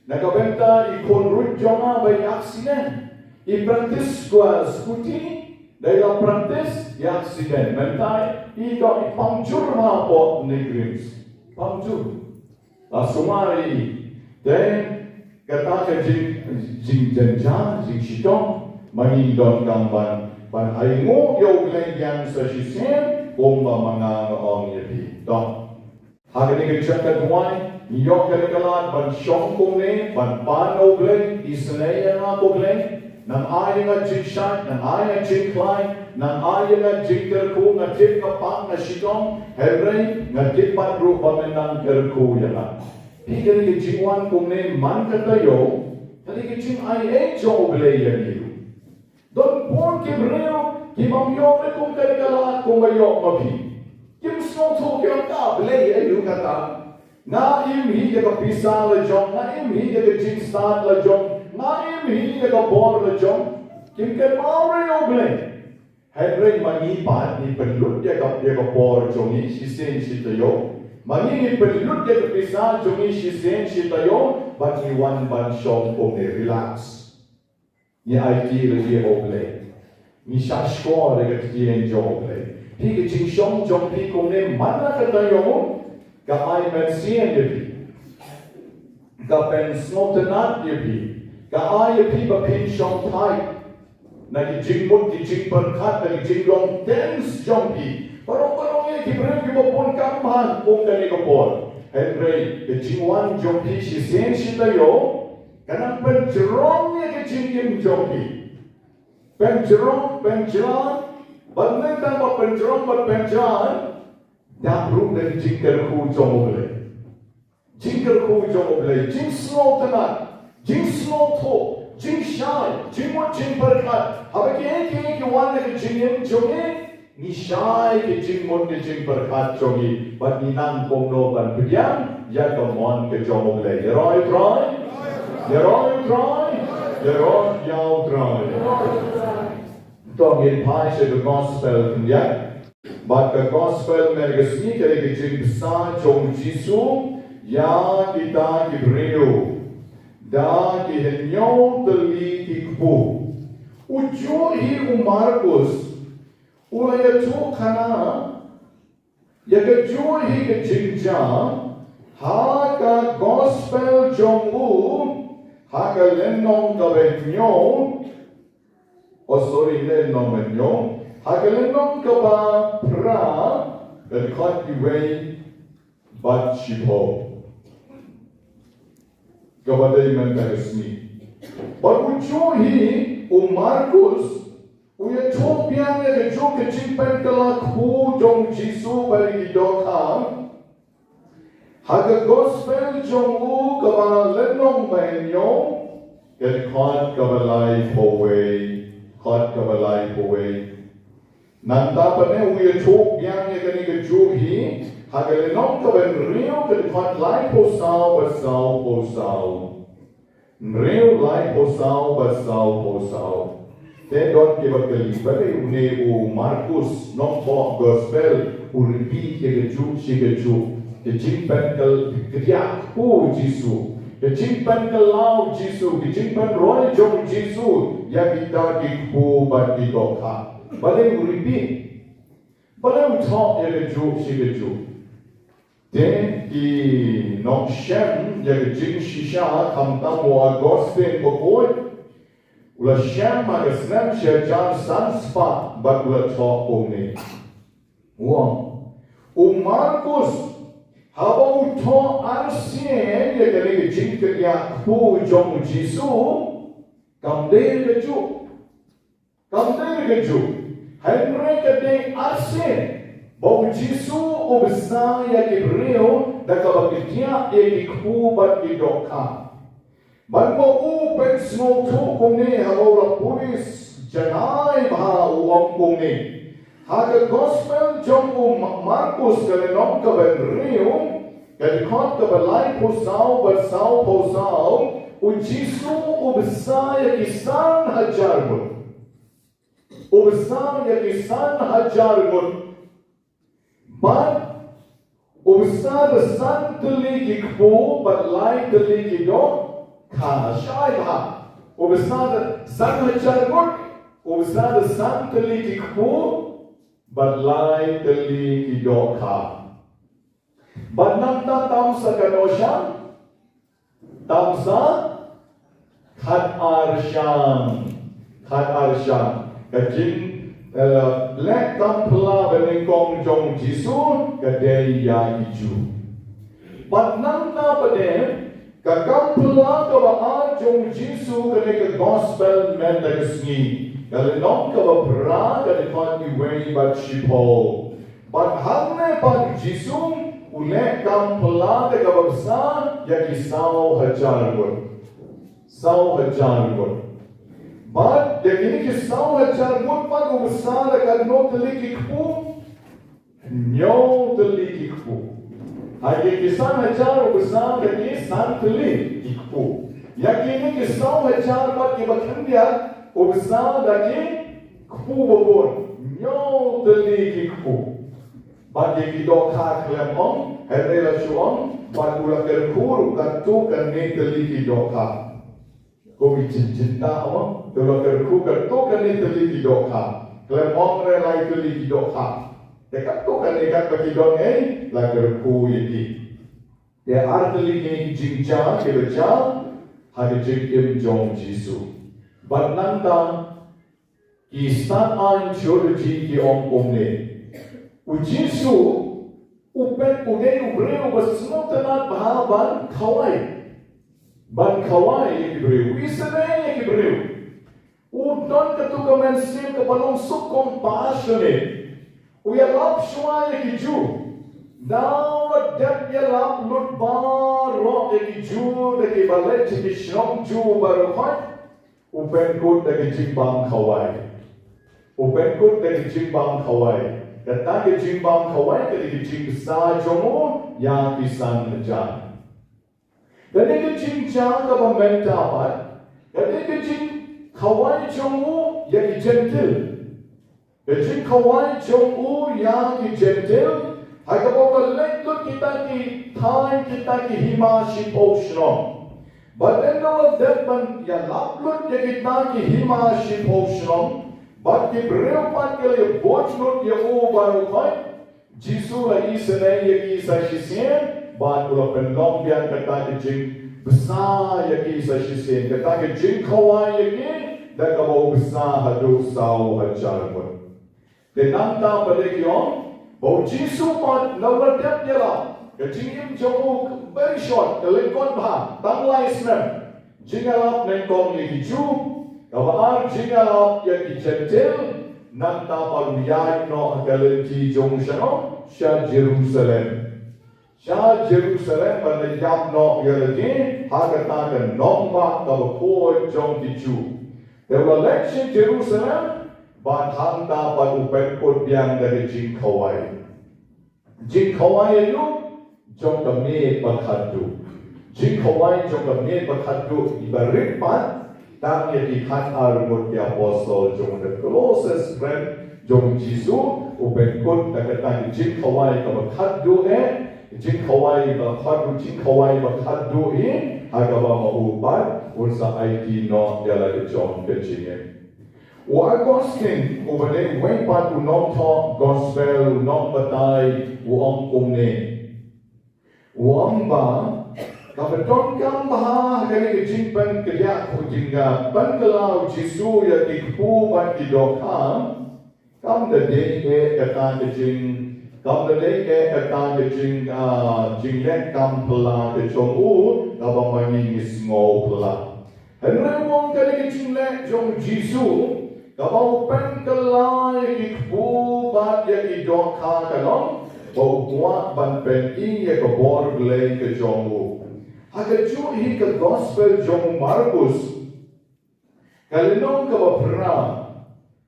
nakabenta ikon rut jonga by accident. Ipraktis gua skuti. Dalam praktis, ya accident. Mentai, ika pangcur mahapot negeri. Pangcur. Lasumari. Dan kata ke jing jenja, jing shitong, mangindon gamban. Ban haingo yo yang sasisen, bomba mga ong yapi. Dong. Hagani ke cakap duai, yo kalikalat ban syong kone, ban pano bleng, isnaya nga ko bleng. Nang ayaw nga jigshan, nang ayaw nga jingklay, nang ayaw nga jingkerku, nga tip kapang nga shitong, hebrey, nga tipat rupa menang kerku yana. Higari ke jingwan kung ne man katayo, kali ke jing ay jo oblaya niyo. Don pon kibreo, kimamyo kung kalikalaan kung mayo mapi. Kim snow to kyung ka, oblaya yu kata. Nga imhi ka pisa la jong, nga imhi ka jingstan la jong, Naim hi ka bor la jom kim ke maure yo ble Henry mangi pat ni pelut dia ka bor jongi sisen sitayo mangi ni pelut dia ka pisa jongi sisen sitayo but ni one ban shop ko ne relax ni IT le dia oble ni shashko le ka tien joble pi ke ching shom jom pi ko ne mana ka tayo ka ai men sien de pi ka pen snotenat de pi Kaya piba pinsyong thai, nagijingmut, gijingperkat, nagijinglong dance jompi. Parong-parong ini kibreng kibapon kamhan kung kani kapon. Henry, gijingwan jompi sisen sitayo, kanang penjerong niya gijingim jompi. Penjerong, badmentan ba penjerong ba penjahan, daprung nagijingkerku jomoble. Jingkerku jomoble, jing slow tenat. Jing slow to, jing shy, jing what jing berkat. Apa ke wan ke jingim jongi, ni shy ke jing mon ke jing berkat jongi. But ni nang kong no ban piang, ya kemon ke jomong le. Yeroi try, yeroi yao try. Tong in pai se the gospel kunyak, but the gospel mergesni ke jing besar jong Jisu, ya kita kibreu. Da kihenyo teli ikbu. Ujo hi Markus. Ulaya tu kana. Yaga jo hi ke jingja. Ha ka gospel jongu. Ha ka lenong ka benyo. Oh sorry lenong benyo. Ha ka lenong ka ba pra. Berkat iway bat shipo. Kabadai mentasni. Baru johi Markus, uya copiang ya jo kecimpen kelak hu jong Jisu bagi dokam. Haga gospel jong u kabala lenong benyo, jadi khat kabalai powe. Nanta pane uya copiang ya kani ke johi. Haga lenong ka ben rio ke khat lai posau. Rio lai posau. Te don ke bakali bale une u Markus non po gospel u repeat ke ju. Ke jingpen kal kriak hu Jisu. Ke jingpen kal lau Jisu, ke jingpen roy jong Jisu ya kita ki hu bat ki dokha. Bale u repeat. Bale u talk ke ju. Den ki nong shem ya jing shisha kam tamwa gospel pokoi ula shem ma snam she jan sanspa but ula talk omni Markus haba uto arsien ya kali jing ke ya pu jong Jisu kam de ke ju Henry ke de arsien Bom Jisu obsa ya Hebreo da kabakitia ekikhu bat kidoka. Banmo u pensno tu kone haura pulis janai bha uam kone. Haga gospel jong Markus kalenong kaben riu kadikot kabalay pusau bersau pusau ujisu ubsaya kisan hajarmun ubsaya kisan hajarmun but ubsa besan teli kikpu balay teli kidok ka shai ha ubsa san hajarmun ubsa san teli kikpu balay teli kidok ka Banang tam sa kanosya, tam sa khat arshan, kajin lek tam pla Banyngkong jong jisu kadai ya iju. Banang na pade kakam pla kabaan jong jisu kadai ke gospel men dagesni. Kalenong kabapra kadai kon iwei bat shipol. Ban hangne ban jisu Ulek kam pelada kababsa yaki sau hajargun. But dekini ki sau hajargun pag ubsa dekat no teliki kpu, nyo teliki kpu. Hagi kisan hajar ubsa dekini san teliki kpu. Yakini ki sau hajar pag kibakandia ubsa deki kpu bobon, nyo teliki kpu. Bagi kita klem om, herela suam, bagula kerkur, katu kene teli kita. Komi cinta om, tela kerkur katu kene teli kita. Klem om relai teli kita. Dekat tu kene kat bagi dong la kerkur ini. Dia arteli kini jingja, kerja, hari jingim jong Jisu. Batnanta kisah an churji ki om omne. Ujisu upet udei ubreu basnotanat ban kawai ibreu wisane ibreu udon ketuka mensim ke balong sukong passionate uyalap shwa ikiju now dep yalap lut bar rock ikiju de balet ki shrong ju barokhat upet kut de jimbang kawai Datang ke jimbang kawai ke jing sa jomo yang kisan mejan. Dan ke jing jang ke pementa pat. Dan ke jing kawai jomo yang gentle. Ke jing kawai jomo yang gentle. Hanya bawa lekut kita ki time kita ki hima shiposhnom. But then all of that man ya laplut ya kita ki hima shiposhnom. But the brave part ke liye boch not ye o baru khai Jisu la isane ye ki sa shisien ban ula pendom bian kata ke jing besar ye ki sa shisien kata ke jing kawai ye ki da ka bo besar haduh sau hajar pun de nanta pada kion bo Jisu pat nawa dep ye la ke jing im jomu very short ke lekon bha tang lai snap jing alap Banyngkong ye ki ju Kawan jingap yang dicentil nanta paluyai no galenti jong shano sha Jerusalem pada yap no galenti hagata kan nomba kabakoi jong dicu. Dewa election Jerusalem ban hanta padu penkot biang dari jing kawai itu jong kami pakhadu jing kawai jong kami pakhadu ibarit pan Tang ye ikan armut ya apostle jong the closest friend jong Jisu upen kun nakatang jing kawai ka makhadu jing kawai makhadu agaba maupat ursa IT no dela de jong kechinge. Wa Agustin ubane waipat unom to gospel unom batai uom kumne uamba Kabeton kam baha kali kecing pan kerja kujingga pan kalau Jisu ya tikpu pan didokam kam the day kata kecing jinglet kam pela kecungu abang mangi ngisngau pela. Henry wong kali kecing le jong Jisu kabau pan kelai tikpu pan ya didokam kalong bau kuat pan pen ya kebor belai kecungu. Agar cuci ke gospel jong Markus, kalau nong kau pernah,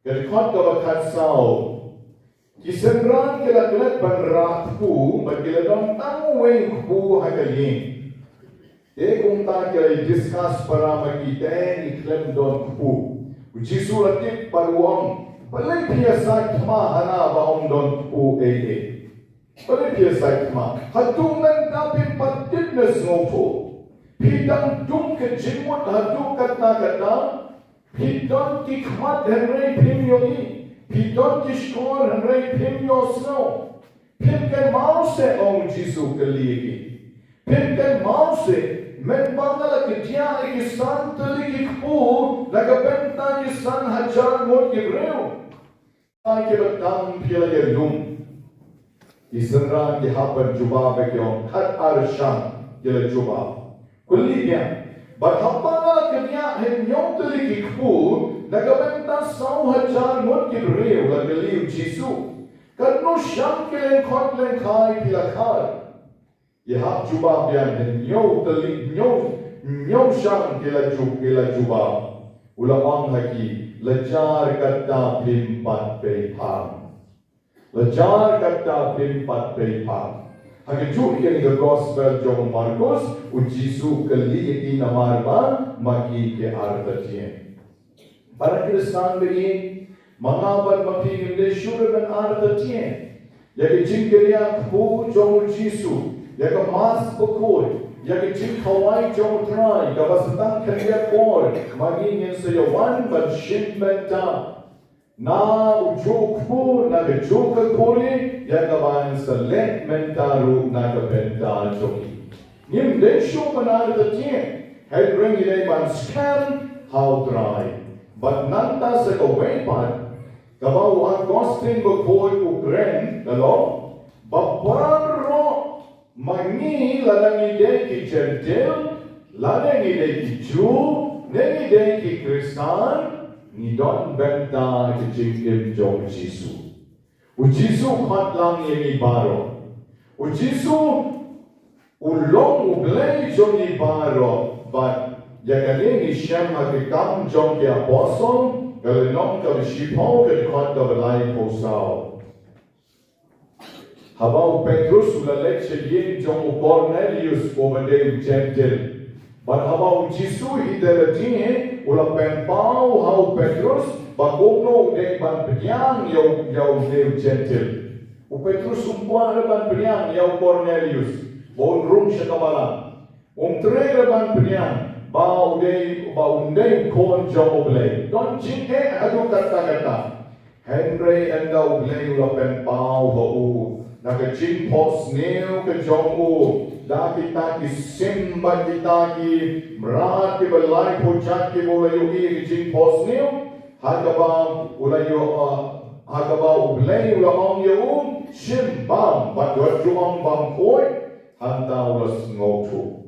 kalau kau kau kasau, Kisenran kila kelat banrak pu, bagila dong tamu weng pu hakayin. Kung ta kila discuss para makita iklem don pu. Jisu latik paluang, balay piyasat ma hana baong don pu ee. Balay piyasat ma. Hatungan tapin patitness ngopo. Pidang dung ke jingmut haduh kata-kata. Pidang kikmat henry primyoni. Pidon kishkor henry pimyo snow. Pimken mause om Jisu keligi. Pimken mause men bangala ketia ikisan teligi kpu nagabenta kisan hajar mot kibreu. Ay kibatang pila yerdum. Isenran kihapan juba bekyon hat arsham kila juba. Kulinya Berhapana kenya henyong teliki kpu nagabenta sau hajar mot kibreu lagaliu Jisu. Karno syam kilen kotlen kai pilakar. Yahap juba bian henyong telik nyong syam kila juba. Ulamang lagi lejar kata pimpat peham. Lejar kata pimpat peham. Hagaju yang the gospel jong Marcos Jisu kali ini namarba magi ke artatien. Para Kristen begini mengabar mati ini syurga dan artatien. Jadi jingkeria pu jong Jisu, jadi mas pukul, jadi jing Hawaii jong try, kabasatan kerja kor magi yang sejawan bershin benta. Na ujuk pu na ujuk kuri ya kawan select mentaru na kapenta joki. Nim desho benar tetien head ring ilay man scam how dry. But nanta sa kawepan kabaw ang gostin bagoy ukren dalo babarro mangi lalang ide ki gentil lalang ide ki Jew neng ide ki Kristan ni don benta kejingkim jong Jisu. Jisu khatlang yang ibaro. Jisu ulong ublay jong ibaro. But jagaling isyam hakikam jong ki apostle galinong ka bishipaw kalikot ka balay posaw. Habaw Petrus ulalek siya yin jong Cornelius obadeng gentil. But habaw Jisu hidalatini ulang penpau hau Petrus bagogno de ban penyang yau neu gentil. U Petrus umpuan ban penyang yau Cornelius. Bon rum syakabala. Tre ban penyang bau de kon jong oblay. Don jingke haduh kata-kata. Henry anda oblay ulang penpau hau. Naga jing pos neu ke jong u. Da kita ki simba kita ki merat ki belai pujat ki boleh yogi ki jing pos neu hagaba ublay ulamang yo simbang batwat juang bang koi hanta ulas ngotu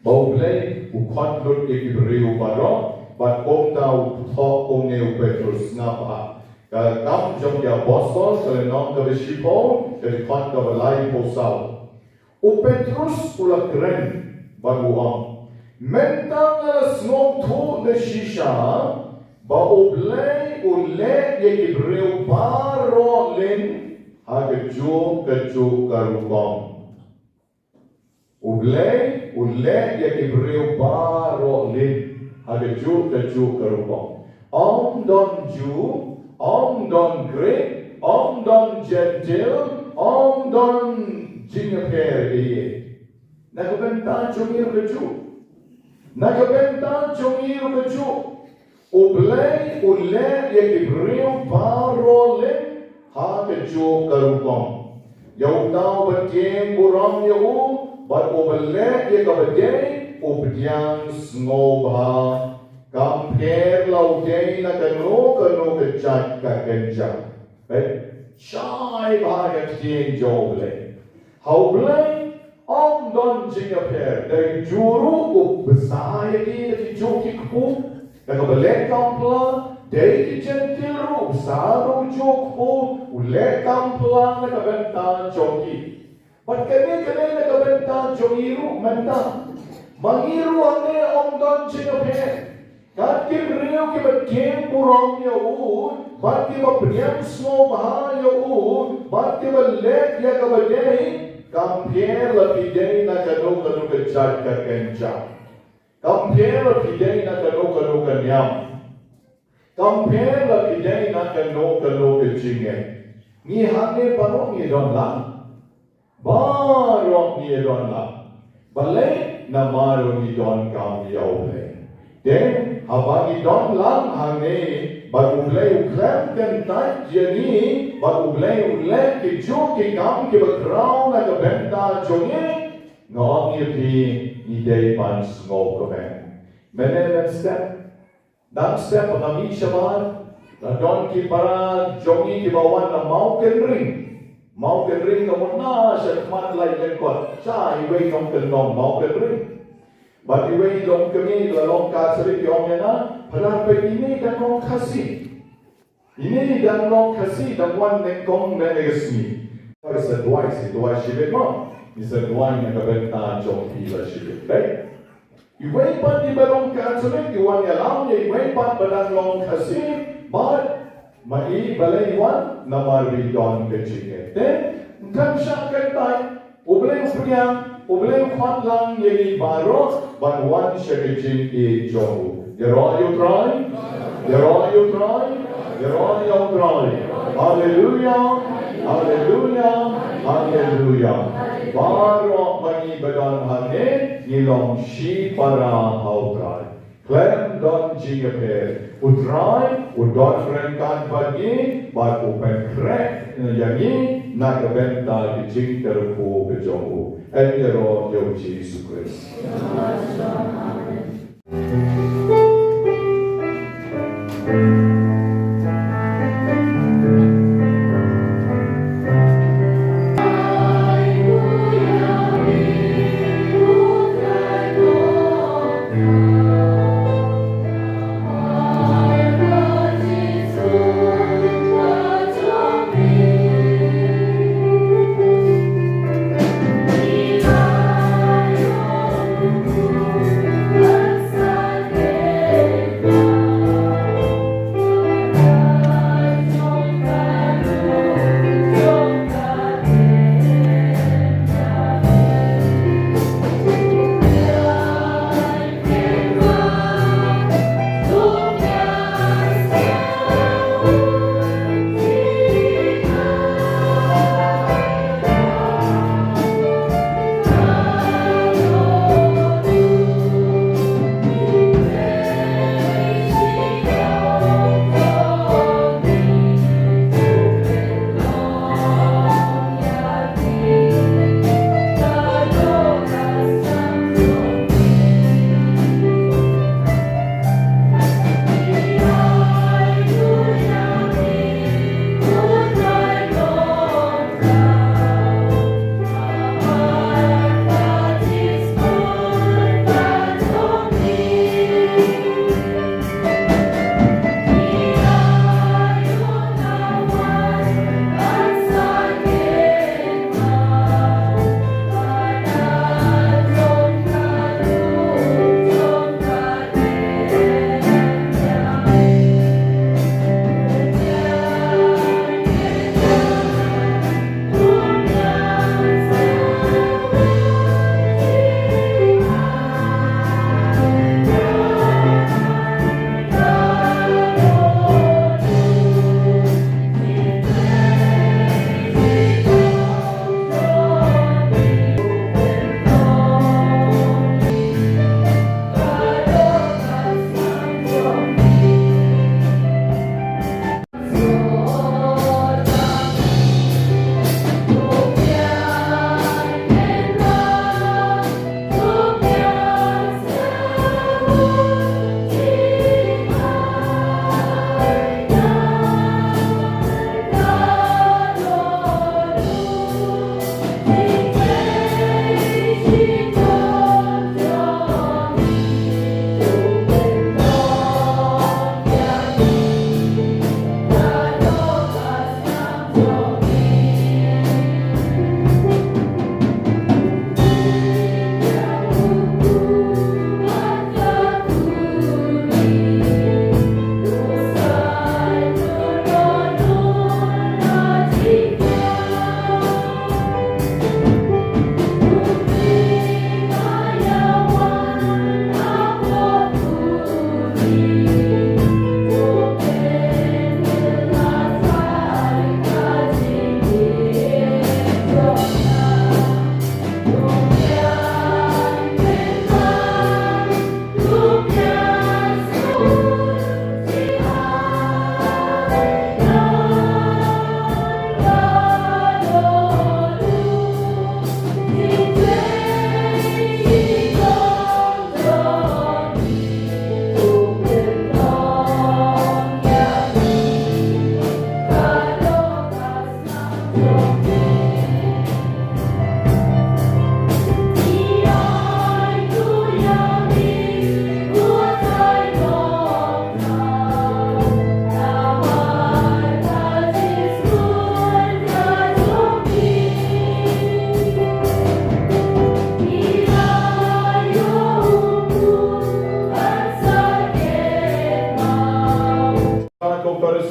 bau ublay ukot lut ki beriu baro bat om tau thok om neu Petrus ngapa kam jom ya apostol selenong ke besipo ke kot ke belai posau. O Petrus pula keren baguang. Mentang alas ngong tu na shisha ba oblay ule ye kibreu paro len hagaju kaju karubang. Oblay ule ye kibreu paro len hagaju kaju karubang. Om don Jew, om don Greek, om don Gentile, om don jingapere iye. Nakabenta jongir keju. Nakabenta jongir keju. Oblay ule ye kibreu parole ha keju karubang. Yau tau batien burang yau bat oblay ye kabadei obdiang snobha. Compare lautei na kano kecak kakenjak. Chai bahagia tien joble. How blame om don jingapere dari juru besar di joki ku dan kebelek kampla dari gentil ru besar jokku ulek kampla na kabenta joki but kene na kabenta joki ru menta mangiru ane om don jingapere kat kim riu ki batkem burong ya bat ki ba priam smo bahaya bat ki ba lek ya ka ba compare la pidei na kano ka chat ka kencha. Compare la pidei na kano ka nyam. Compare la pidei na kano ka jinge. Ni hane pano ni don la. Baro ni don la. Balai na maro ni don kam yau le. Den habang don lang hane bagublay uklem kan tat jani bagublay uklem ki jo ki kam ki bakraw na kabenta jonge ngong yuti ni day pan smoke kamen. Menen step dan step kami shaman na don ki para jongi ki bawan na mountain ring kamu na siya mat lai lekot sa iwe kong kenong mountain ring. But iwe long kami long kasari yong yana pada ini dan long kasih. Ini dan long kasih dan wan nengkong negesmi. Pada seduai sibet mo. Isa duai na kabenta jong pila sibet. Right? Iwe pan di balong kasari iwan yalam ya iwe pan badang long kasih. But mai balai wan namari don kecike. Then kan syak kentai ubleng punya ubleng khat lang yeli baro but one shakejin e jomu. You try? Hallelujah. Baro mani badan hane nilong shi para hautrai. Klem don jingeper. Utrai, udon rengkan pagi, bat upen krek yangi nak benta di jing terku bejomu. Ero yo Jesus Christ.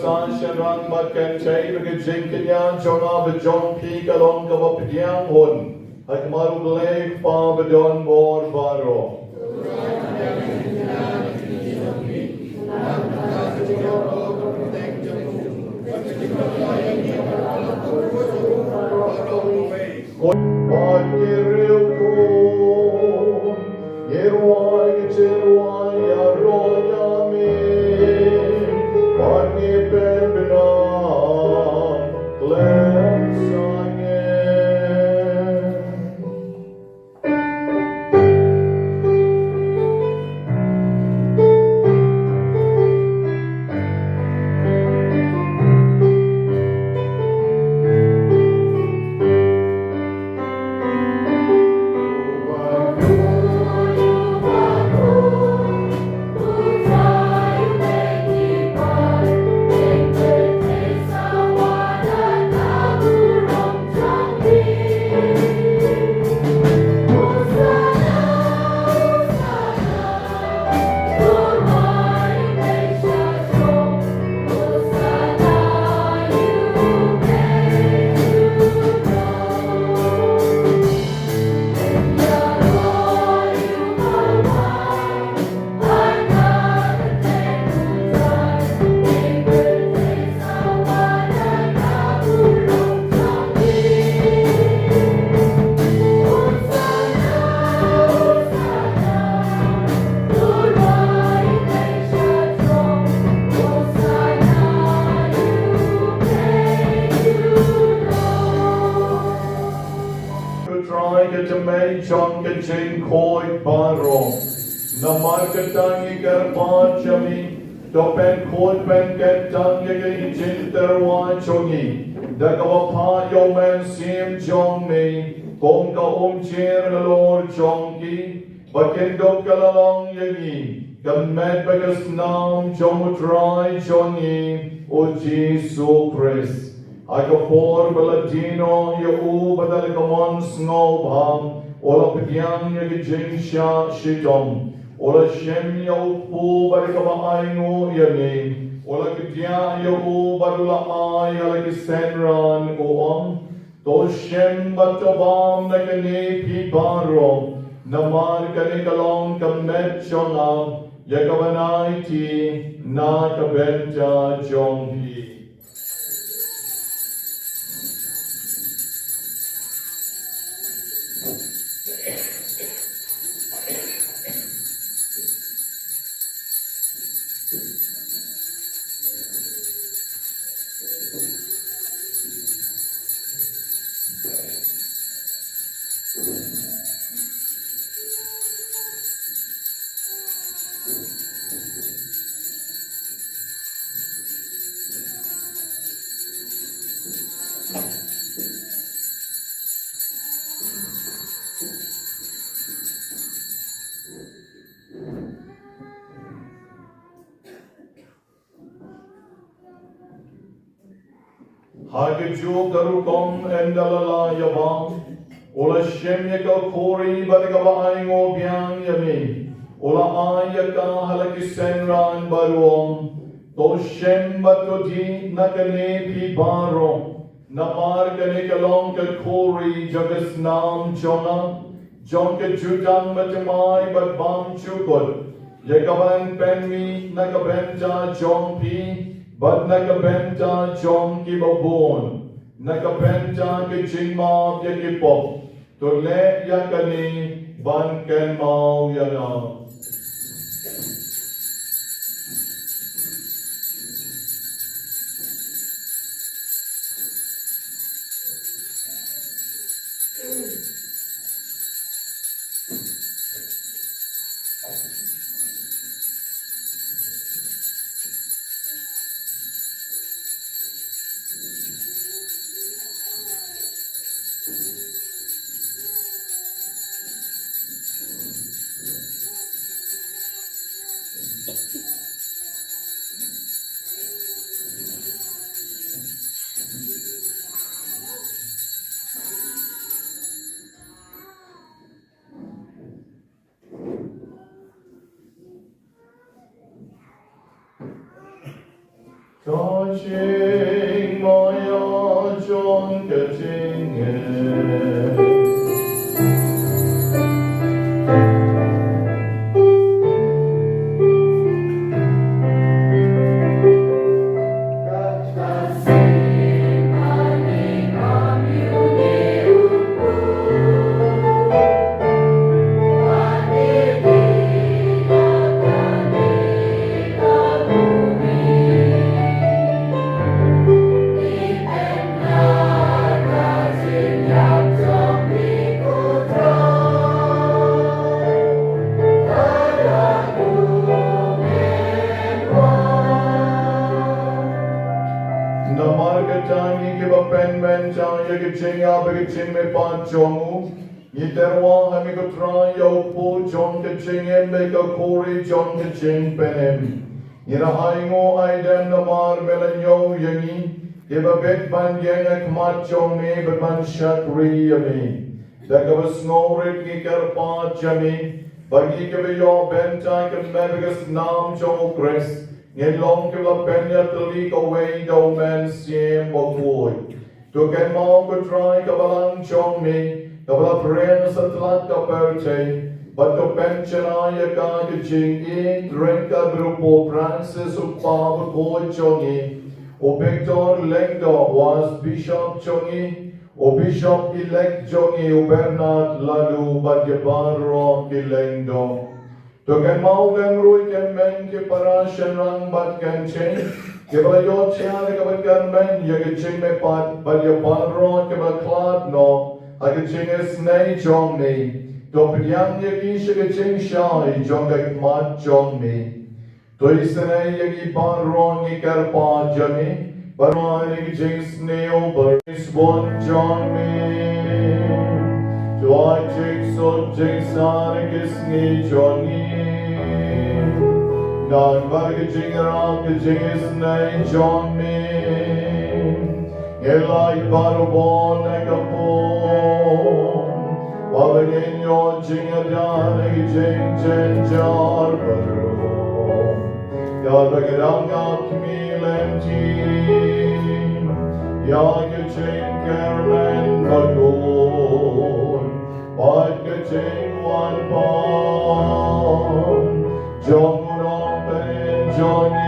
sasya rang matkantay magajing kanya jonga bajong pi kalong kawapidyang hun. At marublay pa badon bor baro. Pag iriw ko, irway kirway aroy amin, pag ipebinan, lensangin. Chong ke jing koi baro na marketang ikarpan chami to pen koi pen ketang ye jing terwa chongi da kawapa yo men sim jong me kong ka cher lor chongki bakyndai kalalong yengi kamet bagas nam jong try chongi o Jesus Christ Agapor baladino yu badal kamon snobham Ola pityang yagijing siya shidom. Ola shem yaw barikama ayngo yami. Ola kitya yaw barula ay alakisenran oam. To shem batobam nagani pibaro. Namar kanikalong kamet chonga. Yagabanay ti na kabenta jonghi. Hagiju garukom endalala yabam. Ola shem yaka kori badagaba ayngo biang yami. Ola ayaka halakisenran baruom. To shem batodi nakane pibaro. Namar kane kalong ka kori jagas nam chona. Jonka jutang matamay badbam chukot. Yakaban penmi nakabenta jongpi. But nakabenta chong kibabon, nakabenta kichingma yakipop, to le yakani ban ken mau yana. Có chinh mọi ở trong cái chinh me pa chomu ni terwa hami ko tra yo po jon ke ching em me ko kori jon ke ching penem ni ra hai ngo ai dem na mar melanyo yangi ke ba bet ban yang ak ma chong me ba ban shat ri yami da ka ba snow rit ni kar pa chami bagi ke be yo ben ta ke megas nam jo kres ni long ke la penya tli ko wei do men siem bo koi tu ken mau ko try ka balang chong me ka bala pren sa tlat ka perte but to penchana ya ka ke ching in drink ka grupo Francis of Papa ko chongi o Victor Lengdo was Bishop chongi o Bishop elect chongi o Bernard Lalu but ya barro ki Lengdo to ken mau ken rui ken men ke parashan rang bat ken ching ke bala yo chia ke ba ken men ya ke ching me pat but ya barro ke ba klad no a ke ching es nei chong me to priang ye ki she ke ching shai chong ke mat chong me to isne ye ki barro ni kar pa jame barro ni ke ching sneo bar is one chong me to I ching so ching sa ni ke sni chong ni Nan barge jingeran ke jinges nei John me Elai barobon e kapon Wabagin yo jingadan e jing jen jar baro Yar bagadang ap milen team Yar ke jing kerlen bagon Bad ke jing wan pon Jong Johnny,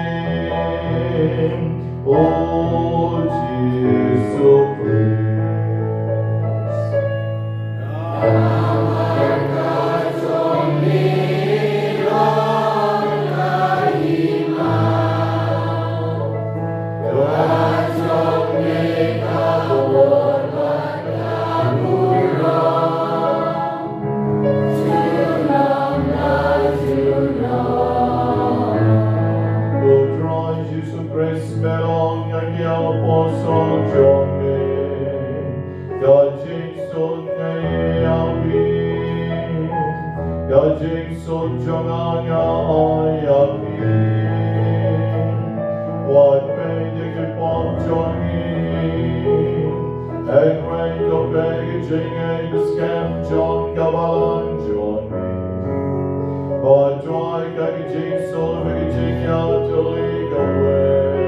oh Jesus Christ. What made you keep on joining? And when you're begging and the scam John Gabalan joining. But try gagging so begging out to leak away.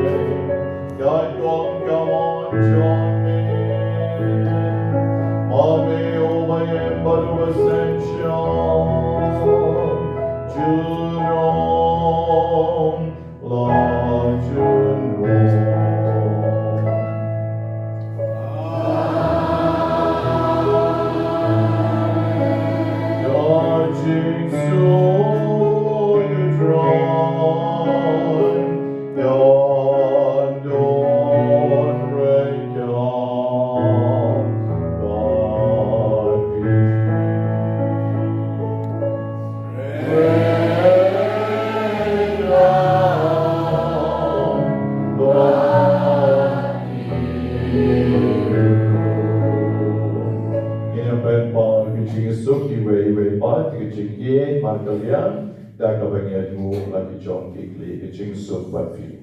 God won't come on joining. Mommy over him but was essential. Junon, Lord Junon. God Jesus, you drawn, God don't break your God Kalian dan kebahagiaanmu lagi jom kikli kecing suk bafi.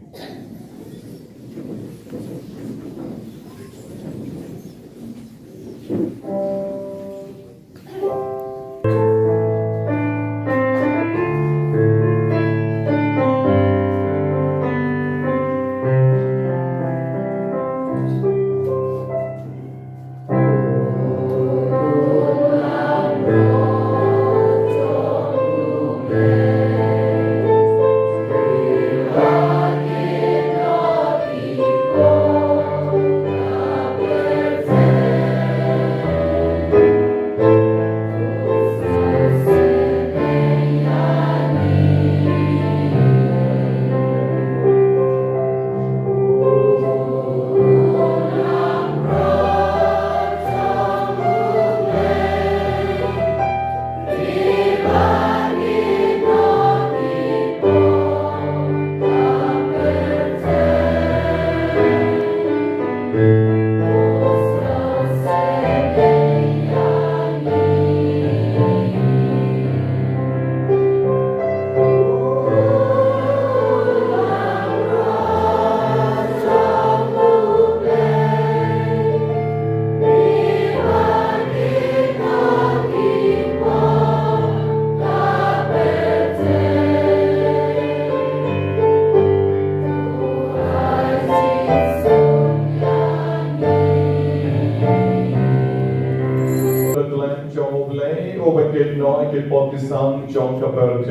น้อยกิปอกิสังจงกับเบอร์เท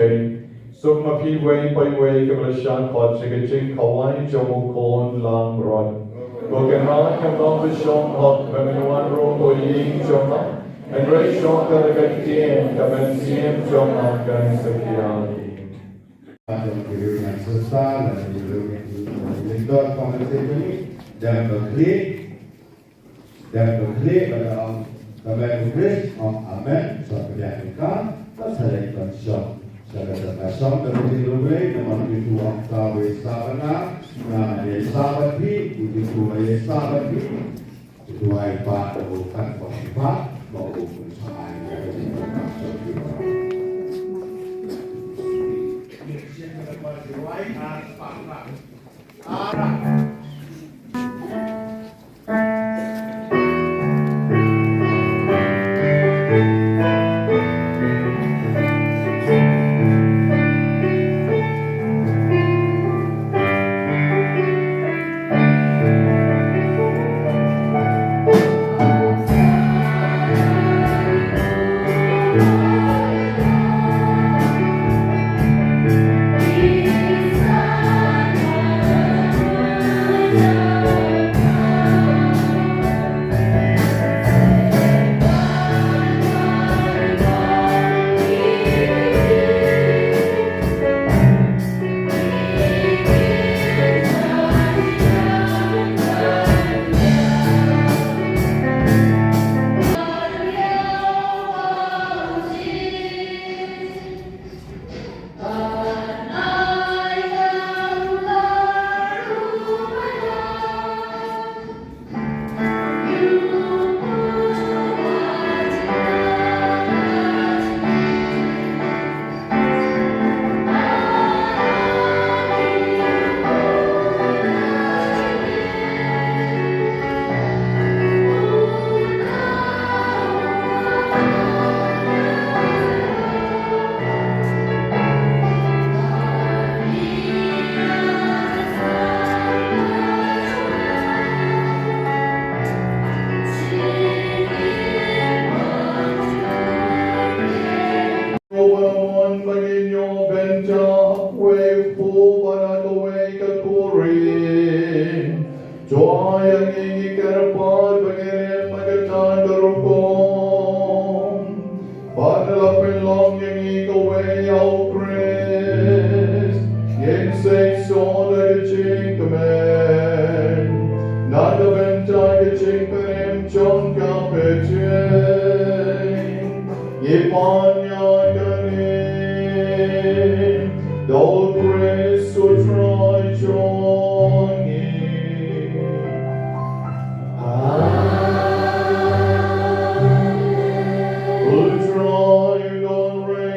สุขมาพีเวไปเวกับประชาขอดจิกจิงเขาไว้จมูกโคนลางรอนตัวกันร้ายกับน้องไปชมหอบเป็นวันรู้ตัวยิงจงรับเป็นเรื่องชงกันกันเทียนกับเป็นเสียงจงเอากันสักอย่าง Dalam kehidupan sosial dan kehidupan lingkungan komunitas ini dan berklik pada Tuhan Kristus Amen sampai mereka tersaling bersama sebagai bersama berdialog dengan Tuhan kawin sabana nah sahabat itu sahabat itu Pak bukan Pak maupun sama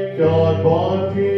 God,